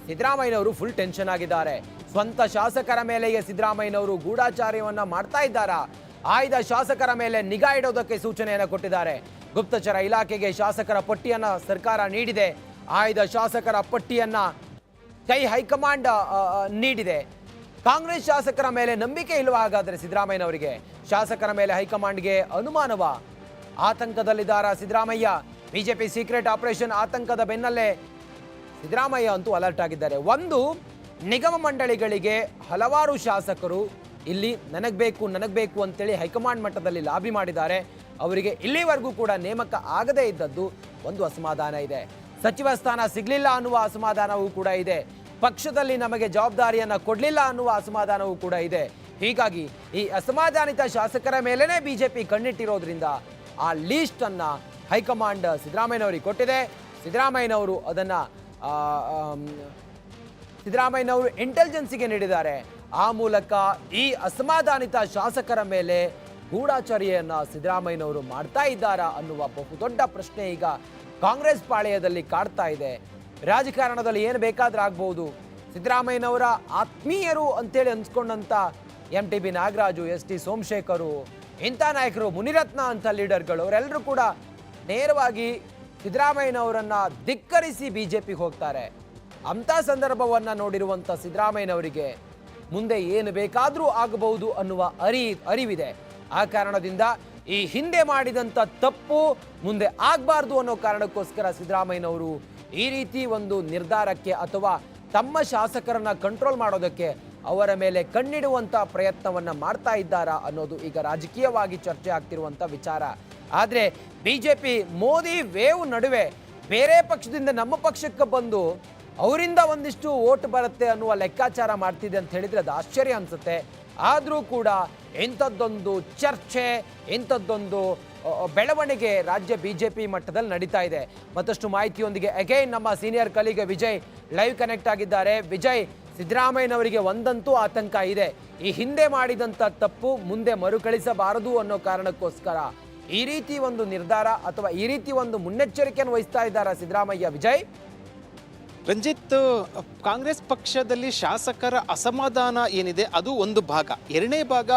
S2: ಸಿದ್ದರಾಮಯ್ಯನವರು ಫುಲ್ ಟೆನ್ಷನ್ ಆಗಿದ್ದಾರೆ. ಸ್ವಂತ ಶಾಸಕರ ಮೇಲೆಯೇ ಸಿದ್ದರಾಮಯ್ಯನವರು ಗೂಢಾಚಾರ್ಯವನ್ನ ಮಾಡ್ತಾ ಇದ್ದಾರಾ? ಆಯ್ದ ಶಾಸಕರ ಮೇಲೆ ನಿಗಾ ಇಡೋದಕ್ಕೆ ಸೂಚನೆಯನ್ನು ಕೊಟ್ಟಿದ್ದಾರೆ. ಗುಪ್ತಚರ ಇಲಾಖೆಗೆ ಶಾಸಕರ ಪಟ್ಟಿಯನ್ನ ಸರ್ಕಾರ ನೀಡಿದೆ. ಆಯ್ದ ಶಾಸಕರ ಪಟ್ಟಿಯನ್ನ ಹೈಕಮಾಂಡ್ ನೀಡಿದೆ. ಕಾಂಗ್ರೆಸ್ ಶಾಸಕರ ಮೇಲೆ ನಂಬಿಕೆ ಇಲ್ವಾ ಹಾಗಾದ್ರೆ ಸಿದ್ದರಾಮಯ್ಯನವರಿಗೆ? ಶಾಸಕರ ಮೇಲೆ ಹೈಕಮಾಂಡ್ಗೆ ಅನುಮಾನವ? ಆತಂಕದಲ್ಲಿದ್ದಾರಾ ಸಿದ್ದರಾಮಯ್ಯ? ಬಿಜೆಪಿ ಸೀಕ್ರೆಟ್ ಆಪರೇಷನ್ ಆತಂಕದ ಬೆನ್ನಲ್ಲೇ ಸಿದ್ದರಾಮಯ್ಯ ಅಂತೂ ಅಲರ್ಟ್ ಆಗಿದ್ದಾರೆ. ಒಂದು, ನಿಗಮ ಮಂಡಳಿಗಳಿಗೆ ಹಲವಾರು ಶಾಸಕರು ಇಲ್ಲಿ ನನಗಬೇಕು ಅಂತೇಳಿ ಹೈಕಮಾಂಡ್ ಮಟ್ಟದಲ್ಲಿ ಲಾಬಿ ಮಾಡಿದ್ದಾರೆ. ಅವರಿಗೆ ಇಲ್ಲಿವರೆಗೂ ಕೂಡ ನೇಮಕ ಆಗದೇ ಇದ್ದದ್ದು ಒಂದು ಅಸಮಾಧಾನ ಇದೆ. ಸಚಿವ ಸ್ಥಾನ ಸಿಗಲಿಲ್ಲ ಅನ್ನುವ ಅಸಮಾಧಾನವೂ ಕೂಡ ಇದೆ. ಪಕ್ಷದಲ್ಲಿ ನಮಗೆ ಜವಾಬ್ದಾರಿಯನ್ನು ಕೊಡಲಿಲ್ಲ ಅನ್ನುವ ಅಸಮಾಧಾನವೂ ಕೂಡ ಇದೆ. ಹೀಗಾಗಿ ಈ ಅಸಮಾಧಾನಿತ ಶಾಸಕರ ಮೇಲೇನೆ ಬಿಜೆಪಿ ಕಣ್ಣಿಟ್ಟಿರೋದ್ರಿಂದ ಆ ಲೀಸ್ಟ್ ಅನ್ನ ಹೈಕಮಾಂಡ್ ಸಿದ್ದರಾಮಯ್ಯನವರಿಗೆ ಕೊಟ್ಟಿದೆ. ಸಿದ್ದರಾಮಯ್ಯನವರು ಅದನ್ನ ಸಿದ್ದರಾಮಯ್ಯನವರು ಇಂಟೆಲಿಜೆನ್ಸಿಗೆ ನೀಡಿದ್ದಾರೆ. ಆ ಮೂಲಕ ಈ ಅಸಮಾಧಾನಿತ ಶಾಸಕರ ಮೇಲೆ ಗೂಢಾಚರ್ಯೆಯನ್ನ ಸಿದ್ದರಾಮಯ್ಯನವರು ಮಾಡ್ತಾ ಇದ್ದಾರಾ ಅನ್ನುವ ಬಹುದೊಡ್ಡ ಪ್ರಶ್ನೆ ಈಗ ಕಾಂಗ್ರೆಸ್ ಪಾಳೆಯದಲ್ಲಿ ಕಾಡ್ತಾ ಇದೆ. ರಾಜಕಾರಣದಲ್ಲಿ ಏನು ಬೇಕಾದ್ರೂ ಆಗ್ಬಹುದು. ಸಿದ್ದರಾಮಯ್ಯನವರ ಆತ್ಮೀಯರು ಅಂತೇಳಿ ಅನ್ಸ್ಕೊಂಡಂತ MTB ನಾಗರಾಜು, ST ಸೋಮಶೇಖರು, ಇಂಥ ನಾಯಕರು, ಮುನಿರತ್ನ ಅಂತ ಲೀಡರ್ಗಳು, ಅವರೆಲ್ಲರೂ ಕೂಡ ನೇರವಾಗಿ ಸಿದ್ದರಾಮಯ್ಯನವರನ್ನ ಧಿಕ್ಕರಿಸಿ ಬಿಜೆಪಿಗೆ ಹೋಗ್ತಾರೆ. ಅಂಥ ಸಂದರ್ಭವನ್ನ ನೋಡಿರುವಂಥ ಸಿದ್ದರಾಮಯ್ಯನವರಿಗೆ ಮುಂದೆ ಏನು ಬೇಕಾದರೂ ಆಗಬಹುದು ಅನ್ನುವ ಅರಿವಿದೆ. ಆ ಕಾರಣದಿಂದ ಈ ಹಿಂದೆ ಮಾಡಿದಂಥ ತಪ್ಪು ಮುಂದೆ ಆಗಬಾರ್ದು ಅನ್ನೋ ಕಾರಣಕ್ಕೋಸ್ಕರ ಸಿದ್ದರಾಮಯ್ಯನವರು ಈ ರೀತಿ ಒಂದು ನಿರ್ಧಾರಕ್ಕೆ ಅಥವಾ ತಮ್ಮ ಶಾಸಕರನ್ನ ಕಂಟ್ರೋಲ್ ಮಾಡೋದಕ್ಕೆ ಅವರ ಮೇಲೆ ಕಣ್ಣಿಡುವಂಥ ಪ್ರಯತ್ನವನ್ನ ಮಾಡ್ತಾ ಇದ್ದಾರಾ ಅನ್ನೋದು ಈಗ ರಾಜಕೀಯವಾಗಿ ಚರ್ಚೆ ಆಗ್ತಿರುವಂಥ ವಿಚಾರ. ಆದರೆ ಬಿಜೆಪಿ ಮೋದಿ ವೇವ್ ನಡುವೆ ಬೇರೆ ಪಕ್ಷದಿಂದ ನಮ್ಮ ಪಕ್ಷಕ್ಕೆ ಬಂದು ಅವರಿಂದ ಒಂದಿಷ್ಟು ಓಟ್ ಬರುತ್ತೆ ಅನ್ನುವ ಲೆಕ್ಕಾಚಾರ ಮಾಡ್ತಿದೆ ಅಂತ ಹೇಳಿದ್ರೆ ಅದು ಆಶ್ಚರ್ಯ ಅನ್ಸುತ್ತೆ. ಆದರೂ ಕೂಡ ಇಂಥದ್ದೊಂದು ಚರ್ಚೆ, ಇಂಥದ್ದೊಂದು ಬೆಳವಣಿಗೆ ರಾಜ್ಯ ಬಿಜೆಪಿ ಮಟ್ಟದಲ್ಲಿ ನಡೀತಾ ಇದೆ. ಮತ್ತಷ್ಟು ಮಾಹಿತಿಯೊಂದಿಗೆ ಅಗೈನ್ ನಮ್ಮ ಸೀನಿಯರ್ ಕಲೀಗ ವಿಜಯ್ ಲೈವ್ ಕನೆಕ್ಟ್ ಆಗಿದ್ದಾರೆ. ವಿಜಯ್, ಸಿದ್ದರಾಮಯ್ಯನವರಿಗೆ ಒಂದಂತೂ ಆತಂಕ ಇದೆ. ಈ ಹಿಂದೆ ಮಾಡಿದಂಥ ತಪ್ಪು ಮುಂದೆ ಮರುಕಳಿಸಬಾರದು ಅನ್ನೋ ಕಾರಣಕ್ಕೋಸ್ಕರ ಈ ರೀತಿ ಒಂದು ನಿರ್ಧಾರ ಅಥವಾ ಈ ರೀತಿ ಒಂದು ಮುನ್ನೆಚ್ಚರಿಕೆಯನ್ನು ವಹಿಸ್ತಾ ಇದ್ದಾರಾ ಸಿದ್ದರಾಮಯ್ಯ? ವಿಜಯ್,
S3: ರಂಜಿತ್, ಕಾಂಗ್ರೆಸ್ ಪಕ್ಷದಲ್ಲಿ ಶಾಸಕರ ಅಸಮಾಧಾನ ಏನಿದೆ ಅದು ಒಂದು ಭಾಗ. ಎರಡನೇ ಭಾಗ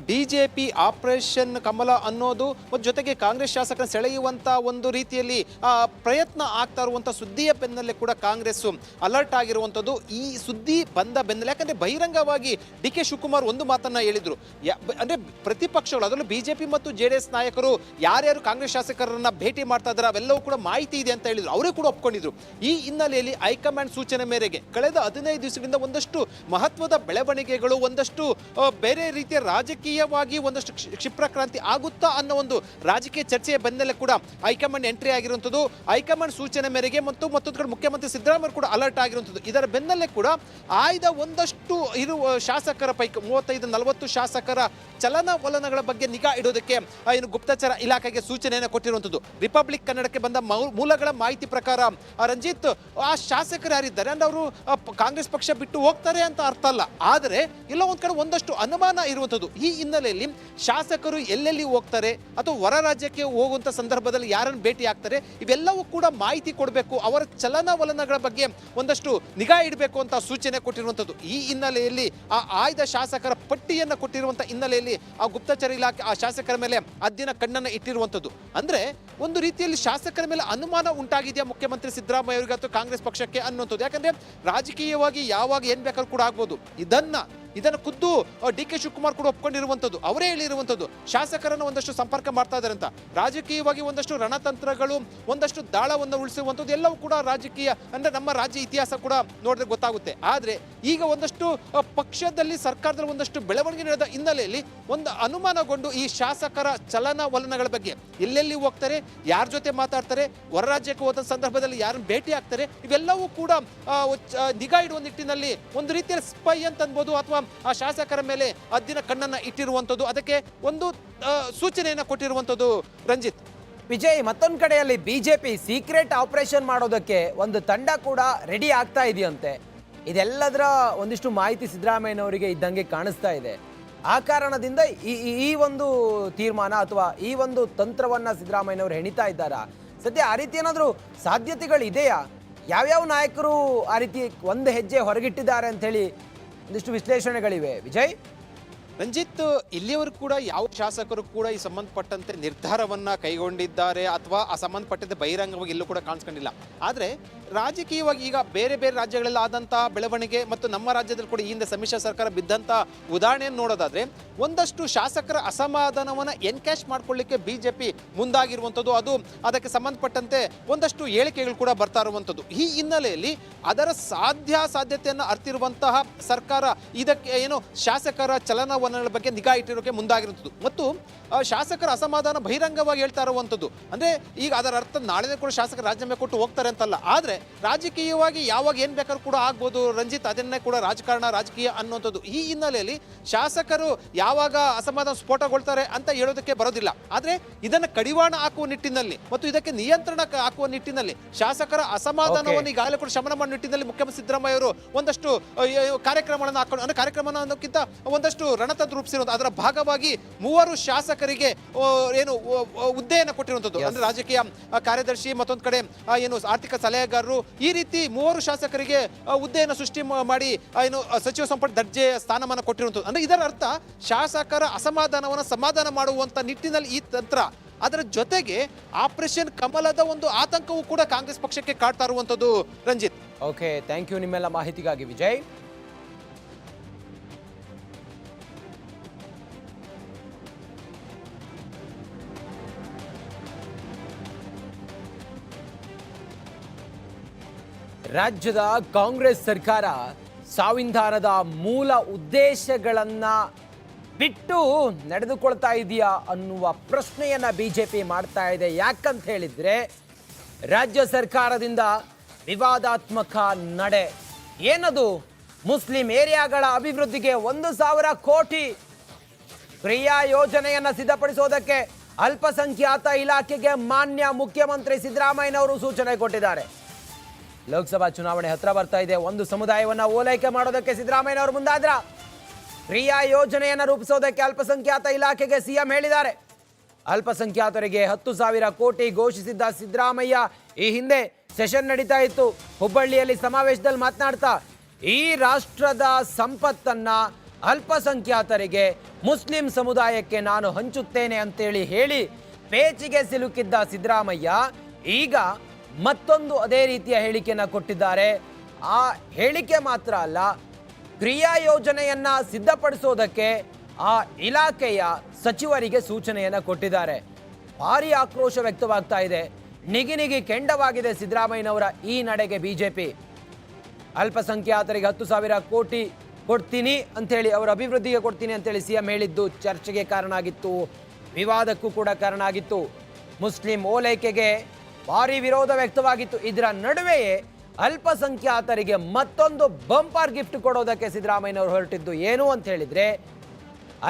S3: ಬಿಜೆಪಿ ಆಪರೇಷನ್ ಕಮಲ ಅನ್ನೋದು, ಜೊತೆಗೆ ಕಾಂಗ್ರೆಸ್ ಶಾಸಕರ ಸೆಳೆಯುವಂಥ ಒಂದು ರೀತಿಯಲ್ಲಿ ಪ್ರಯತ್ನ ಆಗ್ತಾ ಇರುವಂಥ ಸುದ್ದಿಯ ಬೆನ್ನಲ್ಲೇ ಕೂಡ ಕಾಂಗ್ರೆಸ್ ಅಲರ್ಟ್ ಆಗಿರುವಂಥದ್ದು. ಈ ಸುದ್ದಿ ಬಂದ ಬೆನ್ನಲ್ಲೇ, ಯಾಕಂದರೆ ಬಹಿರಂಗವಾಗಿ DK ಶಿವಕುಮಾರ್ ಒಂದು ಮಾತನ್ನ ಹೇಳಿದ್ರು, ಅಂದರೆ ಪ್ರತಿಪಕ್ಷಗಳು ಅದರಲ್ಲೂ ಬಿಜೆಪಿ ಮತ್ತು JDS ನಾಯಕರು ಯಾರ್ಯಾರು ಕಾಂಗ್ರೆಸ್ ಶಾಸಕರನ್ನ ಭೇಟಿ ಮಾಡ್ತಾ ಇದ್ದಾರೆ ಅವೆಲ್ಲವೂ ಕೂಡ ಮಾಹಿತಿ ಇದೆ ಅಂತ ಹೇಳಿದ್ರು. ಅವರೇ ಕೂಡ ಒಪ್ಕೊಂಡಿದ್ರು. ಈ ಹಿನ್ನೆಲೆಯಲ್ಲಿ ಹೈಕಮಾಂಡ್ ಸೂಚನೆ ಮೇರೆಗೆ ಕಳೆದ 15 ದಿವಸಗಳಿಂದ ಒಂದಷ್ಟು ಮಹತ್ವದ ಬೆಳವಣಿಗೆಗಳು, ಒಂದಷ್ಟು ಬೇರೆ ರೀತಿಯ ರಾಜಕೀಯವಾಗಿ ಒಂದಷ್ಟು ಕ್ಷಿಪ್ರಕ್ರಾಂತಿ ಆಗುತ್ತಾ ಅನ್ನೋ ಒಂದು ರಾಜಕೀಯ ಚರ್ಚೆಯ ಬೆನ್ನಲ್ಲೇ ಕೂಡ ಹೈಕಮಾಂಡ್ ಎಂಟ್ರಿ ಆಗಿರುವಂಥದ್ದು. ಹೈಕಮಾಂಡ್ ಸೂಚನೆ ಮೇರೆಗೆ ಮತ್ತೊಂದು ಕಡೆ ಮುಖ್ಯಮಂತ್ರಿ ಸಿದ್ದರಾಮಯ್ಯ ಕೂಡ ಅಲರ್ಟ್ ಆಗಿರುವಂಥದ್ದು. ಇದರ ಬೆನ್ನಲ್ಲೇ ಕೂಡ ಆಯ್ದ ಒಂದಷ್ಟು ಇರುವ ಶಾಸಕರ ಪೈಕಿ 35-40 ಶಾಸಕರ ಚಲನವಲನಗಳ ಬಗ್ಗೆ ನಿಗಾ ಇಡೋದಕ್ಕೆ ಏನು ಗುಪ್ತಚರ ಇಲಾಖೆಗೆ ಸೂಚನೆಯನ್ನು ಕೊಟ್ಟಿರುವಂಥದ್ದು. ರಿಪಬ್ಲಿಕ್ ಕನ್ನಡಕ್ಕೆ ಬಂದ ಮೂಲಗಳ ಮಾಹಿತಿ ಪ್ರಕಾರ ರಂಜಿತ್, ಆ ಶಾಸಕರು ಯಾರಿದ್ದಾರೆ ಅಂದ್ರೆ ಅವರು ಕಾಂಗ್ರೆಸ್ ಪಕ್ಷ ಬಿಟ್ಟು ಹೋಗ್ತಾರೆ ಅಂತ ಅರ್ಥ ಅಲ್ಲ. ಆದರೆ ಎಲ್ಲ ಒಂದ್ ಕಡೆ ಒಂದಷ್ಟು ಅನುಮಾನ ಇರುವಂಥದ್ದು. ಈ ಹಿನ್ನೆಲೆಯಲ್ಲಿ ಶಾಸಕರು ಎಲ್ಲೆಲ್ಲಿ ಹೋಗ್ತಾರೆ ಅಥವಾ ಹೊರ ರಾಜ್ಯಕ್ಕೆ ಹೋಗುವಂಥ ಸಂದರ್ಭದಲ್ಲಿ ಯಾರನ್ನು ಭೇಟಿ ಆಗ್ತಾರೆ ಇವೆಲ್ಲವೂ ಕೂಡ ಮಾಹಿತಿ ಕೊಡಬೇಕು, ಅವರ ಚಲನವಲನಗಳ ಬಗ್ಗೆ ಒಂದಷ್ಟು ನಿಗಾ ಇಡಬೇಕು ಅಂತ ಸೂಚನೆ ಕೊಟ್ಟಿರುವಂಥದ್ದು. ಈ ಹಿನ್ನೆಲೆಯಲ್ಲಿ ಆ ಆಯ್ದ ಶಾಸಕರ ಪಟ್ಟಿಯನ್ನು ಕೊಟ್ಟಿರುವಂಥ ಹಿನ್ನೆಲೆಯಲ್ಲಿ ಆ ಗುಪ್ತಚರ ಇಲಾಖೆ ಆ ಶಾಸಕರ ಮೇಲೆ ಅದ್ದಿನ ಕಣ್ಣನ್ನು ಇಟ್ಟಿರುವಂಥದ್ದು. ಅಂದ್ರೆ ಒಂದು ರೀತಿಯಲ್ಲಿ ಶಾಸಕರ ಮೇಲೆ ಅನುಮಾನ ಉಂಟಾಗಿದೆಯಾ ಮುಖ್ಯಮಂತ್ರಿ ಸಿದ್ದರಾಮಯ್ಯ ಅವರಿಗೆ ಅಥವಾ ಕಾಂಗ್ರೆಸ್ ಪಕ್ಷಕ್ಕೆ ಅನ್ನುವಂಥದ್ದು. ಯಾಕಂದ್ರೆ ರಾಜಕೀಯವಾಗಿ ಯಾವಾಗ ಏನ್ ಬೇಕಾದ್ರೂ ಕೂಡ ಆಗ್ಬೋದು. ಇದನ್ನು ಖುದ್ದು ಡಿ ಕೆ ಶಿವಕುಮಾರ್ ಕೂಡ ಒಪ್ಕೊಂಡಿರುವಂಥದ್ದು, ಅವರೇ ಹೇಳಿರುವಂಥದ್ದು. ಶಾಸಕರನ್ನು ಒಂದಷ್ಟು ಸಂಪರ್ಕ ಮಾಡ್ತಾ ಇದ್ದಾರೆ ಅಂತ. ರಾಜಕೀಯವಾಗಿ ಒಂದಷ್ಟು ರಣತಂತ್ರಗಳು, ಒಂದಷ್ಟು ದಾಳವನ್ನು ಉಳಿಸುವಂಥದ್ದು ಎಲ್ಲವೂ ಕೂಡ ರಾಜಕೀಯ ಅಂದ್ರೆ ನಮ್ಮ ರಾಜ್ಯ ಇತಿಹಾಸ ಕೂಡ ನೋಡಿದ್ರೆ ಗೊತ್ತಾಗುತ್ತೆ. ಆದ್ರೆ ಈಗ ಒಂದಷ್ಟು ಪಕ್ಷದಲ್ಲಿ ಸರ್ಕಾರದಲ್ಲಿ ಒಂದಷ್ಟು ಬೆಳವಣಿಗೆ ನಡೆದ ಹಿನ್ನೆಲೆಯಲ್ಲಿ ಒಂದು ಅನುಮಾನಗೊಂಡು ಈ ಶಾಸಕರ ಚಲನವಲನಗಳ ಬಗ್ಗೆ ಎಲ್ಲೆಲ್ಲಿ ಹೋಗ್ತಾರೆ, ಯಾರ ಜೊತೆ ಮಾತಾಡ್ತಾರೆ, ಹೊರ ರಾಜ್ಯಕ್ಕೆ ಹೋದ ಸಂದರ್ಭದಲ್ಲಿ ಯಾರನ್ನು ಭೇಟಿ ಆಗ್ತಾರೆ, ಇವೆಲ್ಲವೂ ಕೂಡ ನಿಗಾ ಇಡುವ ನಿಟ್ಟಿನಲ್ಲಿ ಒಂದು ರೀತಿಯಲ್ಲಿ ಸ್ಪೈ ಅಂತ ಅನ್ಬೋದು ಅಥವಾ ಆ ಶಾಸಕರ ಮೇಲೆ ಅದ್ದಿನ ಕಣ್ಣನ್ನ ಇಟ್ಟಿರುವಂಥದ್ದು, ಅದಕ್ಕೆ ಒಂದು ಸೂಚನೆಯನ್ನು ಕೊಟ್ಟಿರುವಂಥದ್ದು. ರಂಜಿತ್,
S2: ವಿಜಯ್, ಮತ್ತೊಂದು ಕಡೆಯಲ್ಲಿ ಬಿಜೆಪಿ ಸೀಕ್ರೆಟ್ ಆಪರೇಷನ್ ಮಾಡೋದಕ್ಕೆ ಒಂದು ತಂಡ ಕೂಡ ರೆಡಿ ಆಗ್ತಾ ಇದೆಯಂತೆ. ಇದೆಲ್ಲದರ ಒಂದಿಷ್ಟು ಮಾಹಿತಿ ಸಿದ್ದರಾಮಯ್ಯನವರಿಗೆ ಇದ್ದಂಗೆ ಕಾಣಿಸ್ತಾ ಇದೆ. ಆ ಕಾರಣದಿಂದ ಈ ಒಂದು ತೀರ್ಮಾನ ಅಥವಾ ಈ ಒಂದು ತಂತ್ರವನ್ನ ಸಿದ್ದರಾಮಯ್ಯನವರು ಹೆಣಿತಾ ಇದ್ದಾರಾ? ಸದ್ಯ ಆ ರೀತಿ ಏನಾದರೂ ಸಾಧ್ಯತೆಗಳು ಇದೆಯಾ? ಯಾವ್ಯಾವ ನಾಯಕರು ಆ ರೀತಿ ಒಂದು ಹೆಜ್ಜೆ ಹೊರಗಿಟ್ಟಿದ್ದಾರೆ ಅಂತ ಹೇಳಿ ಒಂದಿಷ್ಟು ವಿಶ್ಲೇಷಣೆಗಳಿವೆ. ವಿಜಯ್,
S3: ರಂಜಿತ್, ಇಲ್ಲಿಯವರೆಗೂ ಕೂಡ ಯಾವ ಶಾಸಕರು ಕೂಡ ಈ ಸಂಬಂಧಪಟ್ಟಂತೆ ನಿರ್ಧಾರವನ್ನ ಕೈಗೊಂಡಿದ್ದಾರೆ ಅಥವಾ ಆ ಸಂಬಂಧಪಟ್ಟಂತೆ ಬಹಿರಂಗವಾಗಿ ಎಲ್ಲೂ ಕೂಡ ಕಾಣಿಸ್ಕೊಂಡಿಲ್ಲ. ಆದರೆ ರಾಜಕೀಯವಾಗಿ ಈಗ ಬೇರೆ ಬೇರೆ ರಾಜ್ಯಗಳಲ್ಲಿ ಆದಂತಹ ಬೆಳವಣಿಗೆ ಮತ್ತು ನಮ್ಮ ರಾಜ್ಯದಲ್ಲಿ ಕೂಡ ಈ ಹಿಂದೆ ಸಮ್ಮಿಶ್ರ ಸರ್ಕಾರ ಬಿದ್ದಂತ ಉದಾಹರಣೆಯನ್ನು ನೋಡೋದಾದ್ರೆ ಒಂದಷ್ಟು ಶಾಸಕರ ಅಸಮಾಧಾನವನ್ನ ಎನ್ಕ್ಯಾಶ್ ಮಾಡ್ಕೊಳ್ಳಿಕ್ಕೆ ಬಿಜೆಪಿ ಮುಂದಾಗಿರುವಂಥದ್ದು, ಅದು ಅದಕ್ಕೆ ಸಂಬಂಧಪಟ್ಟಂತೆ ಒಂದಷ್ಟು ಹೇಳಿಕೆಗಳು ಕೂಡ ಬರ್ತಾ ಇರುವಂಥದ್ದು. ಈ ಹಿನ್ನೆಲೆಯಲ್ಲಿ ಅದರ ಸಾಧ್ಯತೆಯನ್ನು ಅರ್ತಿರುವಂತಹ ಸರ್ಕಾರ ಇದಕ್ಕೆ ಏನು ಶಾಸಕರ ಚಲನವಲನಗಳ ಬಗ್ಗೆ ನಿಗಾ ಇಟ್ಟಿರೋಕೆ ಮುಂದಾಗಿರುವಂಥದ್ದು ಮತ್ತು ಶಾಸಕರ ಅಸಮಾಧಾನ ಬಹಿರಂಗವಾಗಿ ಹೇಳ್ತಾ ಇರುವಂಥದ್ದು. ಅಂದ್ರೆ ಈಗ ಅದರ ಅರ್ಥ ನಾಳೆ ಕೂಡ ಶಾಸಕರು ರಾಜೀನಾಮೆ ಕೊಟ್ಟು ಹೋಗ್ತಾರೆ ಅಂತಲ್ಲ. ಆದ್ರೆ ರಾಜಕೀಯವಾಗಿ ಯಾವಾಗ ಏನ್ ಬೇಕಾದ್ರೂ ಕೂಡ ಆಗ್ಬೋದು ರಂಜಿತ್, ಅದನ್ನೇ ಕೂಡ ರಾಜಕೀಯ ಅನ್ನುವಂಥದ್ದು. ಈ ಹಿನ್ನೆಲೆಯಲ್ಲಿ ಶಾಸಕರು ಯಾವಾಗ ಅಸಮಾಧಾನ ಸ್ಫೋಟಗೊಳ್ತಾರೆ ಅಂತ ಹೇಳೋದಕ್ಕೆ ಬರೋದಿಲ್ಲ. ಆದ್ರೆ ಇದನ್ನ ಕಡಿವಾಣ ಹಾಕುವ ನಿಟ್ಟಿನಲ್ಲಿ ಮತ್ತು ಇದಕ್ಕೆ ನಿಯಂತ್ರಣ ಹಾಕುವ ನಿಟ್ಟಿನಲ್ಲಿ ಶಾಸಕರ ಅಸಮಾಧಾನವನ್ನು ಈಗಾಗಲೇ ಕೂಡ ಶಮನ ಮಾಡುವ ನಿಟ್ಟಿನಲ್ಲಿ ಮುಖ್ಯಮಂತ್ರಿ ಸಿದ್ದರಾಮಯ್ಯ ಅವರು ಒಂದಷ್ಟು ಕಾರ್ಯಕ್ರಮಗಳನ್ನು ಹಾಕೊಂಡು ಅಂದ್ರೆ ಕಾರ್ಯಕ್ರಮ ಅನ್ನೋಕ್ಕಿಂತ ಒಂದಷ್ಟು ರಣತಂತ್ರ ರೂಪಿಸಿರುವಂಥ ಅದರ ಭಾಗವಾಗಿ 3 ಶಾಸಕರಿಗೆ ಏನು ಹುದ್ದೆಯನ್ನು ಕೊಟ್ಟಿರುವಂಥದ್ದು. ಅಂದ್ರೆ ರಾಜಕೀಯ ಕಾರ್ಯದರ್ಶಿ, ಮತ್ತೊಂದು ಕಡೆ ಏನು ಆರ್ಥಿಕ ಸಲಹೆಗಾರರು, ಈ ರೀತಿ 3 ಶಾಸಕರಿಗೆ ಹುದ್ದೆಯನ್ನು ಸೃಷ್ಟಿ ಮಾಡಿ ಏನು ಸಚಿವ ಸಂಪುಟ ದರ್ಜೆ ಸ್ಥಾನಮಾನ ಕೊಟ್ಟಿರುವಂಥದ್ದು. ಅಂದ್ರೆ ಇದರ ಅರ್ಥ ಶಾಸಕರ ಅಸಮಾಧಾನವನ್ನು ಸಮಾಧಾನ ಮಾಡುವಂತ ನಿಟ್ಟಿನಲ್ಲಿ ಈ ತಂತ್ರ. ಅದರ ಜೊತೆಗೆ ಆಪರೇಷನ್ ಕಮಲದ ಒಂದು ಆತಂಕವೂ ಕೂಡ ಕಾಂಗ್ರೆಸ್ ಪಕ್ಷಕ್ಕೆ ಕಾಡ್ತಾ ಇರುವಂಥದ್ದು. ರಂಜಿತ್,
S2: ಓಕೆ, ಥ್ಯಾಂಕ್ ಯು ನಿಮ್ಮೆಲ್ಲ ಮಾಹಿತಿಗಾಗಿ ವಿಜಯ್. ರಾಜ್ಯದ ಕಾಂಗ್ರೆಸ್ ಸರ್ಕಾರ ಸಂವಿಧಾನದ ಮೂಲ ಉದ್ದೇಶಗಳನ್ನ ಬಿಟ್ಟು ನಡೆದುಕೊಳ್ತಾ ಇದೆಯಾ ಅನ್ನುವ ಪ್ರಶ್ನೆಯನ್ನ ಬಿಜೆಪಿ ಮಾಡ್ತಾ ಇದೆ. ಯಾಕಂತ ಹೇಳಿದ್ರೆ ರಾಜ್ಯ ಸರ್ಕಾರದಿಂದ ವಿವಾದಾತ್ಮಕ ನಡೆ ಏನದು? ಮುಸ್ಲಿಂ ಏರಿಯಾಗಳ ಅಭಿವೃದ್ಧಿಗೆ 1,000 ಕೋಟಿ ಕ್ರಿಯಾ ಯೋಜನೆಯನ್ನ ಸಿದ್ಧಪಡಿಸೋದಕ್ಕೆ ಅಲ್ಪಸಂಖ್ಯಾತ ಇಲಾಖೆಗೆ ಮಾನ್ಯ ಮುಖ್ಯಮಂತ್ರಿ ಸಿದ್ದರಾಮಯ್ಯನವರು ಸೂಚನೆ ಕೊಟ್ಟಿದ್ದಾರೆ. ಲೋಕಸಭಾ ಚುನಾವಣೆ ಹತ್ರ ಬರ್ತಾ ಇದೆ. ಒಂದು ಸಮುದಾಯವನ್ನ ಓಲೈಕೆ ಮಾಡೋದಕ್ಕೆ ಸಿದ್ದರಾಮಯ್ಯನವರು ಮುಂದಾದ್ರ ಕ್ರಿಯಾ ಯೋಜನೆಯನ್ನು ರೂಪಿಸೋದಕ್ಕೆ ಅಲ್ಪಸಂಖ್ಯಾತ ಇಲಾಖೆಗೆ ಸಿಎಂ ಹೇಳಿದ್ದಾರೆ. ಅಲ್ಪಸಂಖ್ಯಾತರಿಗೆ 10,000 ಕೋಟಿ ಘೋಷಿಸಿದ್ದ ಸಿದ್ದರಾಮಯ್ಯ ಈ ಹಿಂದೆ ಸೆಷನ್ ನಡೀತಾ ಇತ್ತು. ಹುಬ್ಬಳ್ಳಿಯಲ್ಲಿ ಸಮಾವೇಶದಲ್ಲಿ ಮಾತನಾಡ್ತಾ ಈ ರಾಷ್ಟ್ರದ ಸಂಪತ್ತನ್ನ ಅಲ್ಪಸಂಖ್ಯಾತರಿಗೆ, ಮುಸ್ಲಿಂ ಸಮುದಾಯಕ್ಕೆ ನಾನು ಹಂಚುತ್ತೇನೆ ಅಂತೇಳಿ ಹೇಳಿ ಪೇಚಿಗೆ ಸಿಲುಕಿದ್ದ ಸಿದ್ದರಾಮಯ್ಯ ಈಗ ಮತ್ತೊಂದು ಅದೇ ರೀತಿಯ ಹೇಳಿಕೆಯನ್ನು ಕೊಟ್ಟಿದ್ದಾರೆ. ಆ ಹೇಳಿಕೆ ಮಾತ್ರ ಅಲ್ಲ, ಕ್ರಿಯಾ ಯೋಜನೆಯನ್ನ ಸಿದ್ಧಪಡಿಸೋದಕ್ಕೆ ಆ ಇಲಾಖೆಯ ಸಚಿವರಿಗೆ ಸೂಚನೆಯನ್ನ ಕೊಟ್ಟಿದ್ದಾರೆ. ಭಾರಿ ಆಕ್ರೋಶ ವ್ಯಕ್ತವಾಗ್ತಾ ಇದೆ. ನಿಗಿ ಕೆಂಡವಾಗಿದೆ ಸಿದ್ದರಾಮಯ್ಯನವರ ಈ ನಡೆಗೆ ಬಿಜೆಪಿ. ಅಲ್ಪಸಂಖ್ಯಾತರಿಗೆ 10,000 ಕೋಟಿ ಕೊಡ್ತೀನಿ ಅಂಥೇಳಿ, ಅವರ ಅಭಿವೃದ್ಧಿಗೆ ಕೊಡ್ತೀನಿ ಅಂತೇಳಿ ಸಿಎಂ ಹೇಳಿದ್ದು ಚರ್ಚೆಗೆ ಕಾರಣ ಆಗಿತ್ತು, ವಿವಾದಕ್ಕೂ ಕೂಡ ಕಾರಣ ಆಗಿತ್ತು. ಮುಸ್ಲಿಂ ಓಲೈಕೆಗೆ ಭಾರಿ ವಿರೋಧ ವ್ಯಕ್ತವಾಗಿತ್ತು. ಇದರ ನಡುವೆಯೇ ಅಲ್ಪಸಂಖ್ಯಾತರಿಗೆ ಮತ್ತೊಂದು ಬಂಪರ್ ಗಿಫ್ಟ್ ಕೊಡೋದಕ್ಕೆ ಸಿದ್ದರಾಮಯ್ಯನವರು ಹೊರಟಿದ್ದು ಏನು ಅಂತ ಹೇಳಿದ್ರೆ,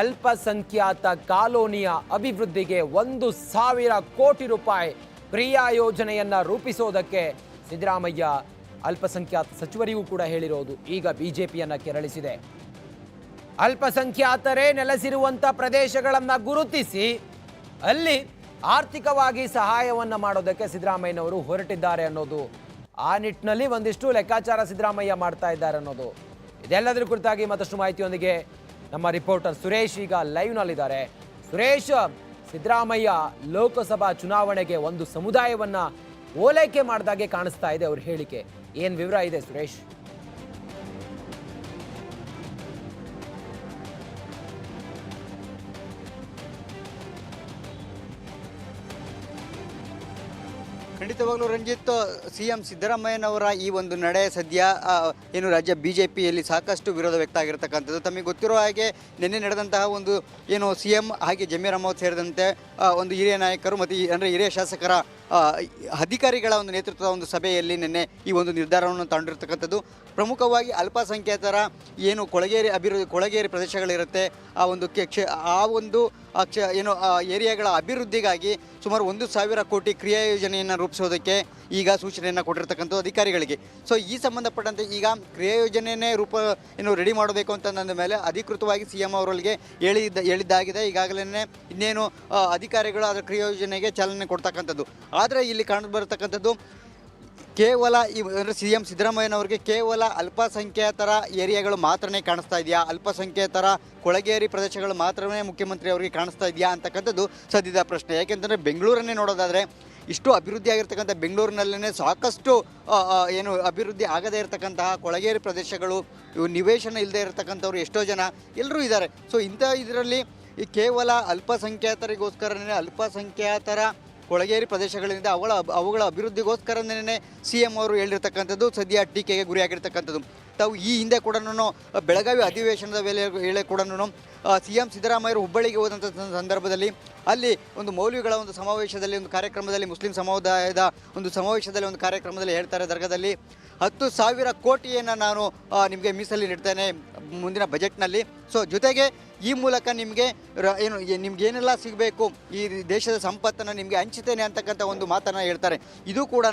S2: ಅಲ್ಪಸಂಖ್ಯಾತ ಕಾಲೋನಿಯ ಅಭಿವೃದ್ಧಿಗೆ 1,000 ಕೋಟಿ ರೂಪಾಯಿ ಕ್ರಿಯಾ ಯೋಜನೆಯನ್ನ ರೂಪಿಸೋದಕ್ಕೆ ಸಿದ್ದರಾಮಯ್ಯ ಅಲ್ಪಸಂಖ್ಯಾತ ಸಚಿವರಿಗೂ ಕೂಡ ಹೇಳಿರೋದು ಈಗ ಬಿಜೆಪಿಯನ್ನ ಕೆರಳಿಸಿದೆ. ಅಲ್ಪಸಂಖ್ಯಾತರೇ ನೆಲೆಸಿರುವಂಥ ಪ್ರದೇಶಗಳನ್ನು ಗುರುತಿಸಿ ಅಲ್ಲಿ ಆರ್ಥಿಕವಾಗಿ ಸಹಾಯವನ್ನು ಮಾಡೋದಕ್ಕೆ ಸಿದ್ದರಾಮಯ್ಯನವರು ಹೊರಟಿದ್ದಾರೆ ಅನ್ನೋದು, ಆ ನಿಟ್ಟಿನಲ್ಲಿ ಒಂದಿಷ್ಟು ಲೆಕ್ಕಾಚಾರ ಸಿದ್ದರಾಮಯ್ಯ ಮಾಡ್ತಾ ಇದ್ದಾರೆ ಅನ್ನೋದು. ಇದೆಲ್ಲದರ ಕುರಿತಾಗಿ ಮತ್ತಷ್ಟು ಮಾಹಿತಿಯೊಂದಿಗೆ ನಮ್ಮ ರಿಪೋರ್ಟರ್ ಸುರೇಶ್ ಈಗ ಲೈವ್ನಲ್ಲಿದ್ದಾರೆ. ಸುರೇಶ್, ಸಿದ್ದರಾಮಯ್ಯ ಲೋಕಸಭಾ ಚುನಾವಣೆಗೆ ಒಂದು ಸಮುದಾಯವನ್ನ ಓಲೈಕೆ ಮಾಡಿದಾಗೆ ಕಾಣಿಸ್ತಾ ಇದೆ ಅವ್ರ ಹೇಳಿಕೆ. ಏನು ವಿವರ ಇದೆ ಸುರೇಶ್?
S4: ಖಂಡಿತವಾಗ್ಲೂ ರಂಜಿತ್, CM ಸಿದ್ದರಾಮಯ್ಯನವರ ಈ ಒಂದು ನಡೆ ಸದ್ಯ ಏನು ರಾಜ್ಯ BJPಯಲ್ಲಿ ಸಾಕಷ್ಟು ವಿರೋಧ ವ್ಯಕ್ತ ಆಗಿರ್ತಕ್ಕಂಥದ್ದು. ತಮಗೆ ಗೊತ್ತಿರೋ ಹಾಗೆ ನಿನ್ನೆ ನಡೆದಂತಹ ಒಂದು ಏನು CM ಹಾಗೆ ಜಮೀರ್ ಅಹಮದ್ ಸೇರಿದಂತೆ ಒಂದು ಹಿರಿಯ ನಾಯಕರು ಮತ್ತು ಅಂದರೆ ಹಿರಿಯ ಶಾಸಕರ ಅಧಿಕಾರಿಗಳ ಒಂದು ನೇತೃತ್ವದ ಒಂದು ಸಭೆಯಲ್ಲಿ ನಿನ್ನೆ ಈ ಒಂದು ನಿರ್ಧಾರವನ್ನು ತಗೊಂಡಿರ್ತಕ್ಕಂಥದ್ದು. ಪ್ರಮುಖವಾಗಿ ಅಲ್ಪಸಂಖ್ಯಾತರ ಏನು ಕೊಳಗೇರಿ ಪ್ರದೇಶಗಳಿರುತ್ತೆ, ಆ ಒಂದು ಏನು ಏರಿಯಾಗಳ ಅಭಿವೃದ್ಧಿಗಾಗಿ ಸುಮಾರು 1,000 ಕೋಟಿ ಕ್ರಿಯಾ ಯೋಜನೆಯನ್ನು ರೂಪಿಸೋದಕ್ಕೆ ಈಗ ಸೂಚನೆಯನ್ನು ಕೊಟ್ಟಿರ್ತಕ್ಕಂಥ ಅಧಿಕಾರಿಗಳಿಗೆ. ಸೊ ಈ ಸಂಬಂಧಪಟ್ಟಂತೆ ಈಗ ಕ್ರಿಯಾ ಯೋಜನೆಯೇ ರೆಡಿ ಮಾಡಬೇಕು ಅಂತಂದ ಮೇಲೆ ಅಧಿಕೃತವಾಗಿ CM ಅವರಿಗೆ ಹೇಳಿದ್ದಾಗಿದೆ. ಈಗಾಗಲೇ ಇನ್ನೇನು ಅಧಿಕಾರಿಗಳು ಅದರ ಕ್ರಿಯಾ ಯೋಜನೆಗೆ ಚಾಲನೆ ಕೊಡ್ತಕ್ಕಂಥದ್ದು. ಆದರೆ ಇಲ್ಲಿ ಕಾಣಬರ್ತಕ್ಕಂಥದ್ದು ಕೇವಲ ಅಂದರೆ CM ಸಿದ್ದರಾಮಯ್ಯನವರಿಗೆ ಕೇವಲ ಅಲ್ಪಸಂಖ್ಯಾತರ ಏರಿಯಾಗಳು ಮಾತ್ರನೇ ಕಾಣಿಸ್ತಾ ಇದೆಯಾ, ಅಲ್ಪಸಂಖ್ಯಾತರ ಕೊಳಗೇರಿ ಪ್ರದೇಶಗಳು ಮಾತ್ರನೇ ಮುಖ್ಯಮಂತ್ರಿ ಅವರಿಗೆ ಕಾಣಿಸ್ತಾ ಇದೆಯಾ ಅಂತಕ್ಕಂಥದ್ದು ಸದ್ಯದ ಪ್ರಶ್ನೆ. ಯಾಕೆಂತಂದರೆ ಬೆಂಗಳೂರನ್ನೇ ನೋಡೋದಾದರೆ ಇಷ್ಟು ಅಭಿವೃದ್ಧಿ ಆಗಿರ್ತಕ್ಕಂಥ ಬೆಂಗಳೂರಿನಲ್ಲೇ ಸಾಕಷ್ಟು ಏನು ಅಭಿವೃದ್ಧಿ ಆಗದೇ ಇರತಕ್ಕಂತಹ ಕೊಳಗೇರಿ ಪ್ರದೇಶಗಳು, ನಿವೇಶನ ಇಲ್ಲದೆ ಇರತಕ್ಕಂಥವ್ರು ಎಷ್ಟೋ ಜನ ಎಲ್ಲರೂ ಇದ್ದಾರೆ. ಸೊ ಇಂಥ ಇದರಲ್ಲಿ ಈ ಕೇವಲ ಅಲ್ಪಸಂಖ್ಯಾತರಿಗೋಸ್ಕರನೇ ಅಲ್ಪಸಂಖ್ಯಾತರ ಕೊಳಗೇರಿ ಪ್ರದೇಶಗಳಿಂದ ಅವುಗಳ ಅಭಿವೃದ್ಧಿಗೋಸ್ಕರನೇ CM ಅವರು ಹೇಳಿರ್ತಕ್ಕಂಥದ್ದು ಸದ್ಯ ಟೀಕೆಗೆ ಗುರಿಯಾಗಿರ್ತಕ್ಕಂಥದ್ದು. ತಾವು ಈ ಹಿಂದೆ ಕೂಡ ಬೆಳಗಾವಿ ಅಧಿವೇಶನದ ವೇಳೆ ಕೂಡ CM ಸಿದ್ದರಾಮಯ್ಯರು ಹುಬ್ಬಳ್ಳಿಗೆ ಹೋದಂಥ ಸಂದರ್ಭದಲ್ಲಿ ಅಲ್ಲಿ ಒಂದು ಮೌಲ್ವಿಗಳ ಒಂದು ಸಮಾವೇಶದಲ್ಲಿ ಒಂದು ಕಾರ್ಯಕ್ರಮದಲ್ಲಿ ಮುಸ್ಲಿಂ ಸಮುದಾಯದ ಒಂದು ಸಮಾವೇಶದಲ್ಲಿ ಒಂದು ಕಾರ್ಯಕ್ರಮದಲ್ಲಿ ಹೇಳ್ತಾರೆ, ದರ್ಗಾದಲ್ಲಿ 10,000 ಕೋಟಿಯನ್ನು ನಾನು ನಿಮಗೆ ಮೀಸಲು ನೀಡ್ತೇನೆ ಮುಂದಿನ ಬಜೆಟ್ನಲ್ಲಿ. ಸೊ ಜೊತೆಗೆ ಈ ಮೂಲಕ ನಿಮಗೆ ನಿಮ್ಗೇನೆಲ್ಲ ಸಿಗಬೇಕು ಈ ದೇಶದ ಸಂಪತ್ತನ್ನು ನಿಮಗೆ ಹಂಚುತ್ತೇನೆ ಅಂತಕ್ಕಂಥ ಒಂದು ಮಾತನ್ನು ಹೇಳ್ತಾರೆ. ಇದು ಕೂಡ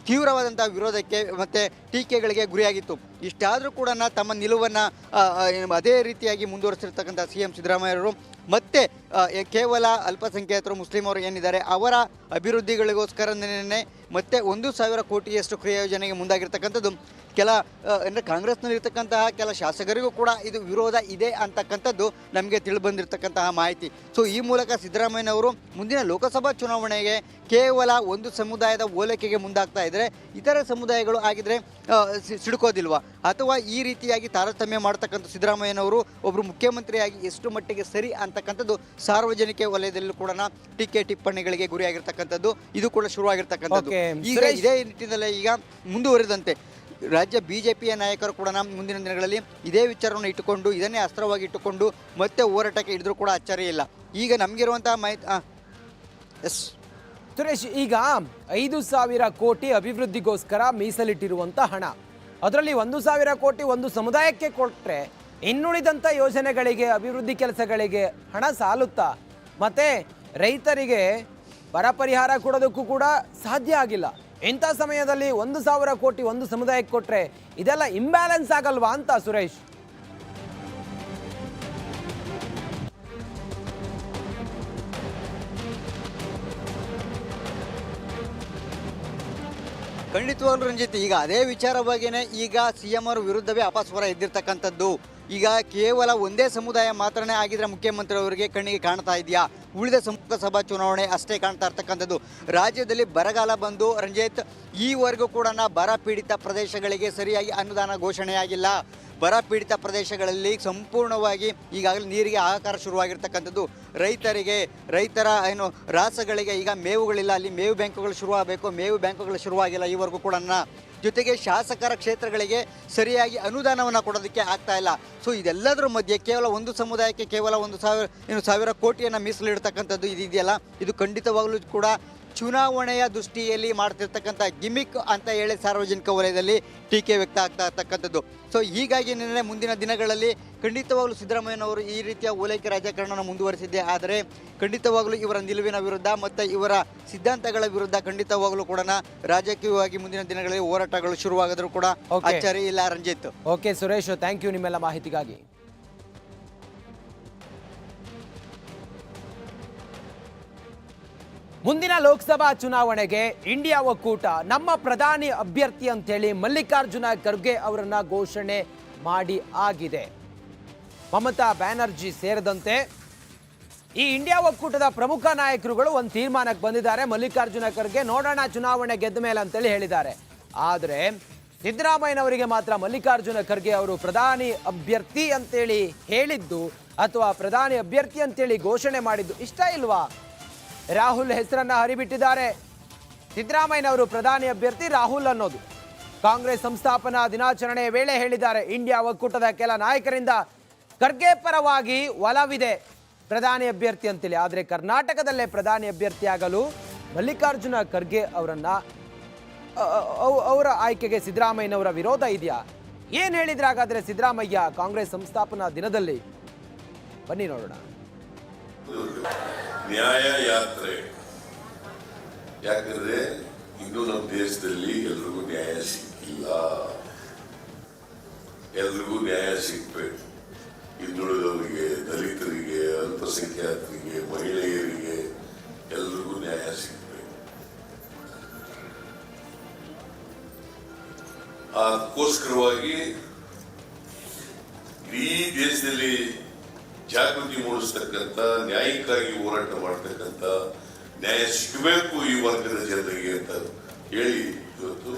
S4: ತೀವ್ರವಾದಂಥ ವಿರೋಧಕ್ಕೆ ಮತ್ತು ಟೀಕೆಗಳಿಗೆ ಗುರಿಯಾಗಿತ್ತು. ಇಷ್ಟಾದರೂ ಕೂಡ ತಮ್ಮ ನಿಲುವನ್ನು ಅದೇ ರೀತಿಯಾಗಿ ಮುಂದುವರಿಸಿರ್ತಕ್ಕಂಥ CM ಸಿದ್ದರಾಮಯ್ಯವರು ಮತ್ತೆ ಕೇವಲ ಅಲ್ಪಸಂಖ್ಯಾತರು ಮುಸ್ಲಿಮರು ಏನಿದ್ದಾರೆ ಅವರ ಅಭಿವೃದ್ಧಿಗಳಿಗೋಸ್ಕರನೇ ಮತ್ತೆ 1,000 ಕೋಟಿಯಷ್ಟು ಕ್ರಿಯಾ ಯೋಜನೆಗೆ ಮುಂದಾಗಿರ್ತಕ್ಕಂಥದ್ದು. ಅಂದರೆ ಕಾಂಗ್ರೆಸ್ನಲ್ಲಿರ್ತಕ್ಕಂತಹ ಕೆಲ ಶಾಸಕರಿಗೂ ಕೂಡ ಇದು ವಿರೋಧ ಇದೆ ಅಂತಕ್ಕಂಥದ್ದು ನಮಗೆ ತಿಳಿದುಬಂದಿರತಕ್ಕಂತಹ ಮಾಹಿತಿ. ಸೊ ಈ ಮೂಲಕ ಸಿದ್ದರಾಮಯ್ಯನವರು ಮುಂದಿನ ಲೋಕಸಭಾ ಚುನಾವಣೆಗೆ ಕೇವಲ ಒಂದು ಸಮುದಾಯದ ಓಲೈಕೆಗೆ ಮುಂದಾಗ್ತಾ ಇದ್ದರೆ ಇತರ ಸಮುದಾಯಗಳು ಆಗಿದ್ರೆ ಸಿಡ್ಕೋದಿಲ್ವಾ, ಅಥವಾ ಈ ರೀತಿಯಾಗಿ ತಾರತಮ್ಯ ಮಾಡ್ತಕ್ಕಂಥ ಸಿದ್ದರಾಮಯ್ಯನವರು ಒಬ್ಬರು ಮುಖ್ಯಮಂತ್ರಿಯಾಗಿ ಎಷ್ಟು ಮಟ್ಟಿಗೆ ಸರಿ ಅಂತಕ್ಕಂಥದ್ದು ಸಾರ್ವಜನಿಕ ವಲಯದಲ್ಲೂ ಕೂಡ ಟೀಕೆ ಟಿಪ್ಪಣಿಗಳಿಗೆ ಗುರಿಯಾಗಿರ್ತಕ್ಕಂಥದ್ದು ಇದು ಕೂಡ ಶುರುವಾಗಿರ್ತಕ್ಕಂಥದ್ದು. ಈಗ ಇದೇ ನಿಟ್ಟಿನಲ್ಲಿ ಈಗ ಮುಂದುವರಿದಂತೆ ರಾಜ್ಯ BJPಯ ನಾಯಕರು ಕೂಡ ಮುಂದಿನ ದಿನಗಳಲ್ಲಿ ಇದೇ ವಿಚಾರವನ್ನು ಇಟ್ಟುಕೊಂಡು ಇದನ್ನೇ ಅಸ್ತ್ರವಾಗಿ ಇಟ್ಟುಕೊಂಡು ಮತ್ತೆ ಹೋರಾಟಕ್ಕೆ ಹಿಡಿದ್ರೂ ಕೂಡ ಅಚ್ಚರಿ ಇಲ್ಲ. ಈಗ ನಮಗಿರುವಂತಹ ಮಾಹಿತಿ
S2: ಸುರೇಶ್, ಈಗ 5,000 ಕೋಟಿ ಅಭಿವೃದ್ಧಿಗೋಸ್ಕರ ಮೀಸಲಿಟ್ಟಿರುವಂಥ ಹಣ, ಅದರಲ್ಲಿ 1,000 ಕೋಟಿ ಒಂದು ಸಮುದಾಯಕ್ಕೆ ಕೊಟ್ಟರೆ ಇನ್ನುಳಿದಂಥ ಯೋಜನೆಗಳಿಗೆ ಅಭಿವೃದ್ಧಿ ಕೆಲಸಗಳಿಗೆ ಹಣ ಸಾಲುತ್ತಾ? ಮತ್ತೆ ರೈತರಿಗೆ ಬರ ಪರಿಹಾರ ಕೊಡೋದಕ್ಕೂ ಕೂಡ ಸಾಧ್ಯ ಆಗಿಲ್ಲ. ಇಂಥ ಸಮಯದಲ್ಲಿ 1,000 ಕೋಟಿ ಒಂದು ಸಮುದಾಯಕ್ಕೆ ಕೊಟ್ಟರೆ ಇದೆಲ್ಲ ಇಂಬ್ಯಾಲೆನ್ಸ್ ಆಗಲ್ವಾ ಅಂತ ಸುರೇಶ್?
S4: ಖಂಡಿತವಾಗ್ಲೂ ರಂಜಿತ್, ಈಗ ಅದೇ ವಿಚಾರವಾಗಿಯೇ ಈಗ CM ಅವರ ವಿರುದ್ಧವೇ ಅಪಸ್ವರ ಎದ್ದಿರ್ತಕ್ಕಂಥದ್ದು. ಈಗ ಕೇವಲ ಒಂದೇ ಸಮುದಾಯ ಮಾತ್ರನೇ ಆಗಿದ್ರೆ ಮುಖ್ಯಮಂತ್ರಿ ಅವರಿಗೆ ಕಣ್ಣಿಗೆ ಕಾಣ್ತಾ ಇದೆಯಾ, ಉಳಿದ ಲೋಕಸಭಾ ಚುನಾವಣೆ ಅಷ್ಟೇ ಕಾಣ್ತಾ ಇರ್ತಕ್ಕಂಥದ್ದು. ರಾಜ್ಯದಲ್ಲಿ ಬರಗಾಲ ಬಂದು ರಂಜಿತ್ ಈವರೆಗೂ ಕೂಡ ಬರ ಪೀಡಿತ ಪ್ರದೇಶಗಳಿಗೆ ಸರಿಯಾಗಿ ಅನುದಾನ ಘೋಷಣೆಯಾಗಿಲ್ಲ. ಬರ ಪೀಡಿತ ಪ್ರದೇಶಗಳಲ್ಲಿ ಸಂಪೂರ್ಣವಾಗಿ ಈಗಾಗಲೇ ನೀರಿಗೆ ಹಾಹಾಕಾರ ಶುರುವಾಗಿರ್ತಕ್ಕಂಥದ್ದು. ರೈತರ ಏನು ರಾಸಗಳಿಗೆ ಈಗ ಮೇವುಗಳಿಲ್ಲ, ಅಲ್ಲಿ ಮೇವು ಬ್ಯಾಂಕುಗಳು ಶುರುವಾಗಬೇಕು, ಮೇವು ಬ್ಯಾಂಕುಗಳು ಶುರುವಾಗಿಲ್ಲ ಈವರೆಗೂ ಕೂಡ. ಜೊತೆಗೆ ಶಾಸಕರ ಕ್ಷೇತ್ರಗಳಿಗೆ ಸರಿಯಾಗಿ ಅನುದಾನವನ್ನು ಕೊಡೋದಕ್ಕೆ ಆಗ್ತಾ ಇಲ್ಲ. ಸೊ ಇದೆಲ್ಲದರ ಮಧ್ಯೆ ಕೇವಲ ಒಂದು ಸಮುದಾಯಕ್ಕೆ ಕೇವಲ 1,000 ಕೋಟಿಯನ್ನು ಮೀಸಲಿಡ್ತಕ್ಕಂಥದ್ದು ಇದೆಯಲ್ಲ, ಇದು ಖಂಡಿತವಾಗಲೂ ಕೂಡ ಚುನಾವಣೆಯ ದೃಷ್ಟಿಯಲ್ಲಿ ಮಾಡ್ತಿರ್ತಕ್ಕಂಥ ಗಿಮಿಕ್ ಅಂತ ಹೇಳಿ ಸಾರ್ವಜನಿಕ ವಲಯದಲ್ಲಿ ಟೀಕೆ ವ್ಯಕ್ತ ಆಗ್ತಾ ಇರ್ತಕ್ಕಂಥದ್ದು. ಸೊ ಹೀಗಾಗಿ ನಿನ್ನೆ ಮುಂದಿನ ದಿನಗಳಲ್ಲಿ ಖಂಡಿತವಾಗಲೂ ಸಿದ್ದರಾಮಯ್ಯನವರು ಈ ರೀತಿಯ ಓಲೈಕೆ ರಾಜಕಾರಣವನ್ನು ಮುಂದುವರಿಸಿದ್ದೆ ಆದರೆ ಖಂಡಿತವಾಗಲೂ ಇವರ ನಿಲುವಿನ ವಿರುದ್ಧ ಮತ್ತು ಇವರ ಸಿದ್ಧಾಂತಗಳ ವಿರುದ್ಧ ಖಂಡಿತವಾಗಲೂ ಕೂಡ ರಾಜಕೀಯವಾಗಿ ಮುಂದಿನ ದಿನಗಳಲ್ಲಿ ಹೋರಾಟಗಳು ಶುರುವಾಗಾದರೂ ಕೂಡ ಅಚ್ಚರಿ ಇಲ್ಲ. Ranjit.
S2: Okay Suresh, thank you ನಿಮ್ಮೆಲ್ಲ ಮಾಹಿತಿಗಾಗಿ. ಮುಂದಿನ ಲೋಕಸಭಾ ಚುನಾವಣೆಗೆ ಇಂಡಿಯಾ ಒಕ್ಕೂಟ ನಮ್ಮ ಪ್ರಧಾನಿ ಅಭ್ಯರ್ಥಿ ಅಂತೇಳಿ ಮಲ್ಲಿಕಾರ್ಜುನ ಖರ್ಗೆ ಅವರನ್ನ ಘೋಷಣೆ ಮಾಡಿ ಆಗಿದೆ. ಮಮತಾ ಬ್ಯಾನರ್ಜಿ ಸೇರಿದಂತೆ ಈ ಇಂಡಿಯಾ ಒಕ್ಕೂಟದ ಪ್ರಮುಖ ನಾಯಕರುಗಳು ಒಂದು ತೀರ್ಮಾನಕ್ಕೆ ಬಂದಿದ್ದಾರೆ. ಮಲ್ಲಿಕಾರ್ಜುನ ಖರ್ಗೆ ನೋಡೋಣ ಚುನಾವಣೆ ಗೆದ್ದ ಮೇಲೆ ಅಂತೇಳಿ ಹೇಳಿದ್ದಾರೆ. ಆದರೆ ಸಿದ್ದರಾಮಯ್ಯನವರಿಗೆ ಮಾತ್ರ ಮಲ್ಲಿಕಾರ್ಜುನ ಖರ್ಗೆ ಅವರು ಪ್ರಧಾನಿ ಅಭ್ಯರ್ಥಿ ಅಂತೇಳಿ ಹೇಳಿದ್ದು ಅಥವಾ ಪ್ರಧಾನಿ ಅಭ್ಯರ್ಥಿ ಅಂತೇಳಿ ಘೋಷಣೆ ಮಾಡಿದ್ದು ಇಷ್ಟ ಇಲ್ವಾ? ರಾಹುಲ್ ಹೆಸರನ್ನ ಹರಿಬಿಟ್ಟಿದ್ದಾರೆ. ಸಿದ್ದರಾಮಯ್ಯನವರು ಪ್ರಧಾನಿ ಅಭ್ಯರ್ಥಿ ರಾಹುಲ್ ಅನ್ನೋದು ಕಾಂಗ್ರೆಸ್ ಸಂಸ್ಥಾಪನಾ ದಿನಾಚರಣೆಯ ವೇಳೆ ಹೇಳಿದ್ದಾರೆ. ಇಂಡಿಯಾ ಒಕ್ಕೂಟದ ಕೆಲ ನಾಯಕರಿಂದ ಖರ್ಗೆ ಪರವಾಗಿ ಒಲವಿದೆ ಪ್ರಧಾನಿ ಅಭ್ಯರ್ಥಿ ಅಂತೇಳಿ. ಆದರೆ ಕರ್ನಾಟಕದಲ್ಲೇ ಪ್ರಧಾನಿ ಅಭ್ಯರ್ಥಿಯಾಗಲು ಮಲ್ಲಿಕಾರ್ಜುನ ಖರ್ಗೆ ಅವರ ಆಯ್ಕೆಗೆ ಸಿದ್ದರಾಮಯ್ಯನವರ ವಿರೋಧ ಇದೆಯಾ? ಏನು ಹೇಳಿದ್ರೆ ಹಾಗಾದ್ರೆ ಸಿದ್ದರಾಮಯ್ಯ ಕಾಂಗ್ರೆಸ್ ಸಂಸ್ಥಾಪನಾ ದಿನದಲ್ಲಿ? ಬನ್ನಿ ನೋಡೋಣ.
S5: ನ್ಯಾಯ ಯಾತ್ರೆ, ಯಾಕಂದ್ರೆ ಇನ್ನು ನಮ್ಮ ದೇಶದಲ್ಲಿ ಎಲ್ರಿಗೂ ನ್ಯಾಯ ಸಿಕ್ಕಿಲ್ಲ. ಎಲ್ರಿಗೂ ನ್ಯಾಯ ಸಿಗ್ಬೇಕು. ಹಿಂದುಳಿದವರಿಗೆ, ದಲಿತರಿಗೆ, ಅಲ್ಪಸಂಖ್ಯಾತರಿಗೆ, ಮಹಿಳೆಯರಿಗೆ ಎಲ್ರಿಗೂ ನ್ಯಾಯ ಸಿಗ್ಬೇಕು. ಅದಕ್ಕೋಸ್ಕರವಾಗಿ ಇಡೀ ದೇಶದಲ್ಲಿ ಜಾಗೃತಿ ಮೂಡಿಸ್ತಕ್ಕಂಥ, ನ್ಯಾಯಕ್ಕಾಗಿ ಹೋರಾಟ ಮಾಡ್ತಕ್ಕಂಥ, ನ್ಯಾಯ ಸಿಗಬೇಕು ಈ ವರ್ಗದ ಜನರಿಗೆ ಅಂತ ಹೇಳಿ ಇವತ್ತು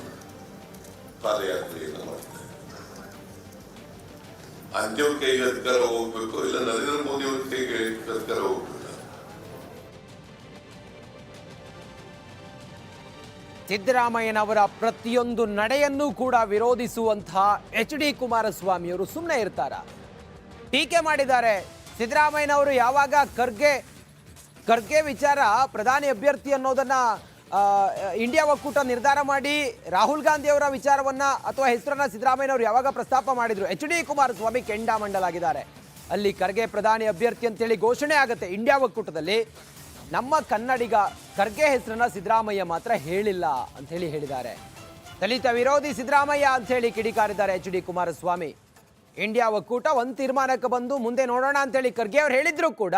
S5: ಪಾದಯಾತ್ರೆಯನ್ನು ಮಾಡ್ತಾರೆ. ಅಂತ್ಯವ್ರ ಕೈಗೆ ಅಧಿಕಾರ ಹೋಗ್ಬೇಕು, ಇಲ್ಲ ನರೇಂದ್ರ ಮೋದಿ ಅವ್ರ ಕೈಗೆ ಅಧಿಕಾರ ಹೋಗ್ಬೇಕು.
S2: ಸಿದ್ದರಾಮಯ್ಯನವರ ಪ್ರತಿಯೊಂದು ನಡೆಯನ್ನು ಕೂಡ ವಿರೋಧಿಸುವಂತಹ HD ಕುಮಾರಸ್ವಾಮಿ ಅವರು ಸುಮ್ಮನೆ ಇರ್ತಾರ? ಟೀಕೆ ಮಾಡಿದ್ದಾರೆ. ಸಿದ್ದರಾಮಯ್ಯನವರು ಯಾವಾಗ ಖರ್ಗೆ ವಿಚಾರ ಪ್ರಧಾನಿ ಅಭ್ಯರ್ಥಿ ಅನ್ನೋದನ್ನ ಇಂಡಿಯಾ ಒಕ್ಕೂಟ ನಿರ್ಧಾರ ಮಾಡಿ ರಾಹುಲ್ ಗಾಂಧಿ ಅವರ ವಿಚಾರವನ್ನ ಅಥವಾ ಹೆಸರನ್ನ ಸಿದ್ದರಾಮಯ್ಯನವರು ಯಾವಾಗ ಪ್ರಸ್ತಾಪ ಮಾಡಿದ್ರು, HD ಕುಮಾರಸ್ವಾಮಿ ಕೆಂಡಾಮಂಡಲಾಗಿದ್ದಾರೆ. ಅಲ್ಲಿ ಖರ್ಗೆ ಪ್ರಧಾನಿ ಅಭ್ಯರ್ಥಿ ಅಂತೇಳಿ ಘೋಷಣೆ ಆಗುತ್ತೆ ಇಂಡಿಯಾ ಒಕ್ಕೂಟದಲ್ಲಿ. ನಮ್ಮ ಕನ್ನಡಿಗ ಖರ್ಗೆ ಹೆಸರನ್ನ ಸಿದ್ದರಾಮಯ್ಯ ಮಾತ್ರ ಹೇಳಿಲ್ಲ ಅಂತ ಹೇಳಿ ಹೇಳಿದ್ದಾರೆ. ದಲಿತ ವಿರೋಧಿ ಸಿದ್ದರಾಮಯ್ಯ ಅಂತ ಹೇಳಿ ಕಿಡಿಕಾರಿದ್ದಾರೆ HD ಕುಮಾರಸ್ವಾಮಿ. ಇಂಡಿಯಾ ಒಕ್ಕೂಟ ಒಂದು ತೀರ್ಮಾನಕ್ಕೆ ಬಂದು ಮುಂದೆ ನೋಡೋಣ ಅಂತೇಳಿ ಖರ್ಗೆ ಅವರು ಹೇಳಿದ್ರು ಕೂಡ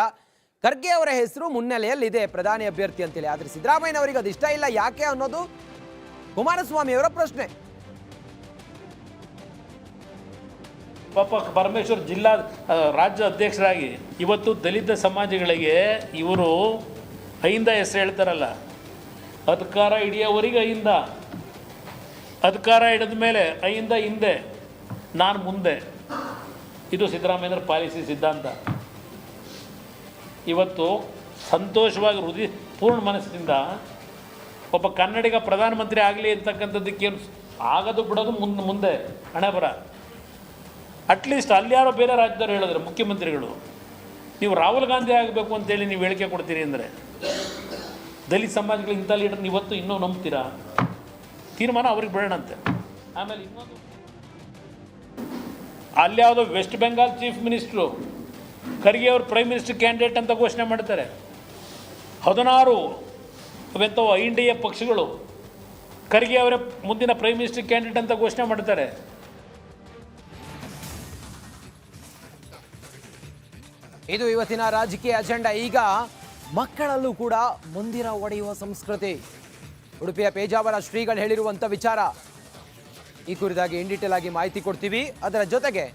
S2: ಖರ್ಗೆ ಅವರ ಹೆಸರು ಮುನ್ನೆಲೆಯಲ್ಲಿದೆ ಪ್ರಧಾನಿ ಅಭ್ಯರ್ಥಿ ಅಂತೇಳಿ. ಆದರೆ ಸಿದ್ದರಾಮಯ್ಯನವರಿಗೆ ಅದು ಇಷ್ಟ ಇಲ್ಲ. ಯಾಕೆ ಅನ್ನೋದು ಕುಮಾರಸ್ವಾಮಿ ಅವರ ಪ್ರಶ್ನೆ.
S6: ಪಾಪ ಪರಮೇಶ್ವರ್ ರಾಜ್ಯ ಅಧ್ಯಕ್ಷರಾಗಿ ಇವತ್ತು ದಲಿತ ಸಮಾಜಗಳಿಗೆ ಇವರು ಅಹಿಂದ ಹೆಸರು ಹೇಳ್ತಾರಲ್ಲ, ಅಧಿಕಾರ ಹಿಡಿಯೋವರೆಗೆ ಅಹಿಂದ, ಅಧಿಕಾರ ಹಿಡಿದ ಮೇಲೆ ಅಹಿಂದ ಹಿಂದೆ, ನಾನು ಮುಂದೆ. ಇದು ಸಿದ್ದರಾಮಯ್ಯನವರ ಪಾಲಿಸಿ ಸಿದ್ಧಾಂತ. ಇವತ್ತು ಸಂತೋಷವಾಗಿ ಪೂರ್ಣ ಮನಸ್ಸಿನಿಂದ ಒಬ್ಬ ಕನ್ನಡಿಗ ಪ್ರಧಾನಮಂತ್ರಿ ಆಗಲಿ ಅಂತಕ್ಕಂಥದ್ದಕ್ಕೇನು ಆಗೋದು ಬಿಡೋದು ಮುಂದೆ ಹಣೆ ಬರ. ಅಟ್ಲೀಸ್ಟ್ ಅಲ್ಲಿ ಯಾರೋ ಬೇರೆ ರಾಜ್ಯದವ್ರು ಹೇಳಿದ್ರೆ ಮುಖ್ಯಮಂತ್ರಿಗಳು, ನೀವು ರಾಹುಲ್ ಗಾಂಧಿ ಆಗಬೇಕು ಅಂತೇಳಿ ನೀವು ಹೇಳಿಕೆ ಕೊಡ್ತೀರಿ ಅಂದರೆ ದಲಿತ ಸಮಾಜಗಳು ಇಂಥ ಲೀಡರ್ನ ಇವತ್ತು ಇನ್ನೂ ನಂಬ್ತೀರಾ? ತೀರ್ಮಾನ ಅವ್ರಿಗೆ ಬಿಡೋಣಂತೆ. ಆಮೇಲೆ ಇನ್ನೊಂದು, ಅಲ್ಲಿ ಯಾವುದೋ ವೆಸ್ಟ್ ಬೆಂಗಾಲ್ ಚೀಫ್ ಮಿನಿಸ್ಟ್ರು ಖರ್ಗೆ ಅವರು ಪ್ರೈಮ್ ಮಿನಿಸ್ಟರ್ ಕ್ಯಾಂಡಿಡೇಟ್ ಅಂತ ಘೋಷಣೆ ಮಾಡ್ತಾರೆ. 16 ಅವೆಂಥವು INDA ಪಕ್ಷಗಳು ಖರ್ಗೆ ಅವರೇ ಮುಂದಿನ ಪ್ರೈಮ್ ಮಿನಿಸ್ಟರ್ ಕ್ಯಾಂಡಿಡೇಟ್ ಅಂತ ಘೋಷಣೆ ಮಾಡ್ತಾರೆ.
S2: ಇದು ಇವತ್ತಿನ ರಾಜಕೀಯ ಅಜೆಂಡಾ. ಈಗ ಮಕ್ಕಳಲ್ಲೂ ಕೂಡ ಮಂದಿರ ಒಡೆಯುವ ಸಂಸ್ಕೃತಿ. ಉಡುಪಿಯ ಪೇಜಾವರ ಶ್ರೀಗಳು ಹೇಳಿರುವಂಥ ವಿಚಾರ. ಈ ಕುರಿತಾಗಿ ಇನ್ ಡೀಟೇಲ್ ಆಗಿ ಮಾಹಿತಿ ಕೊಡ್ತೀವಿ. ಅದರ ಜೊತೆಗೆ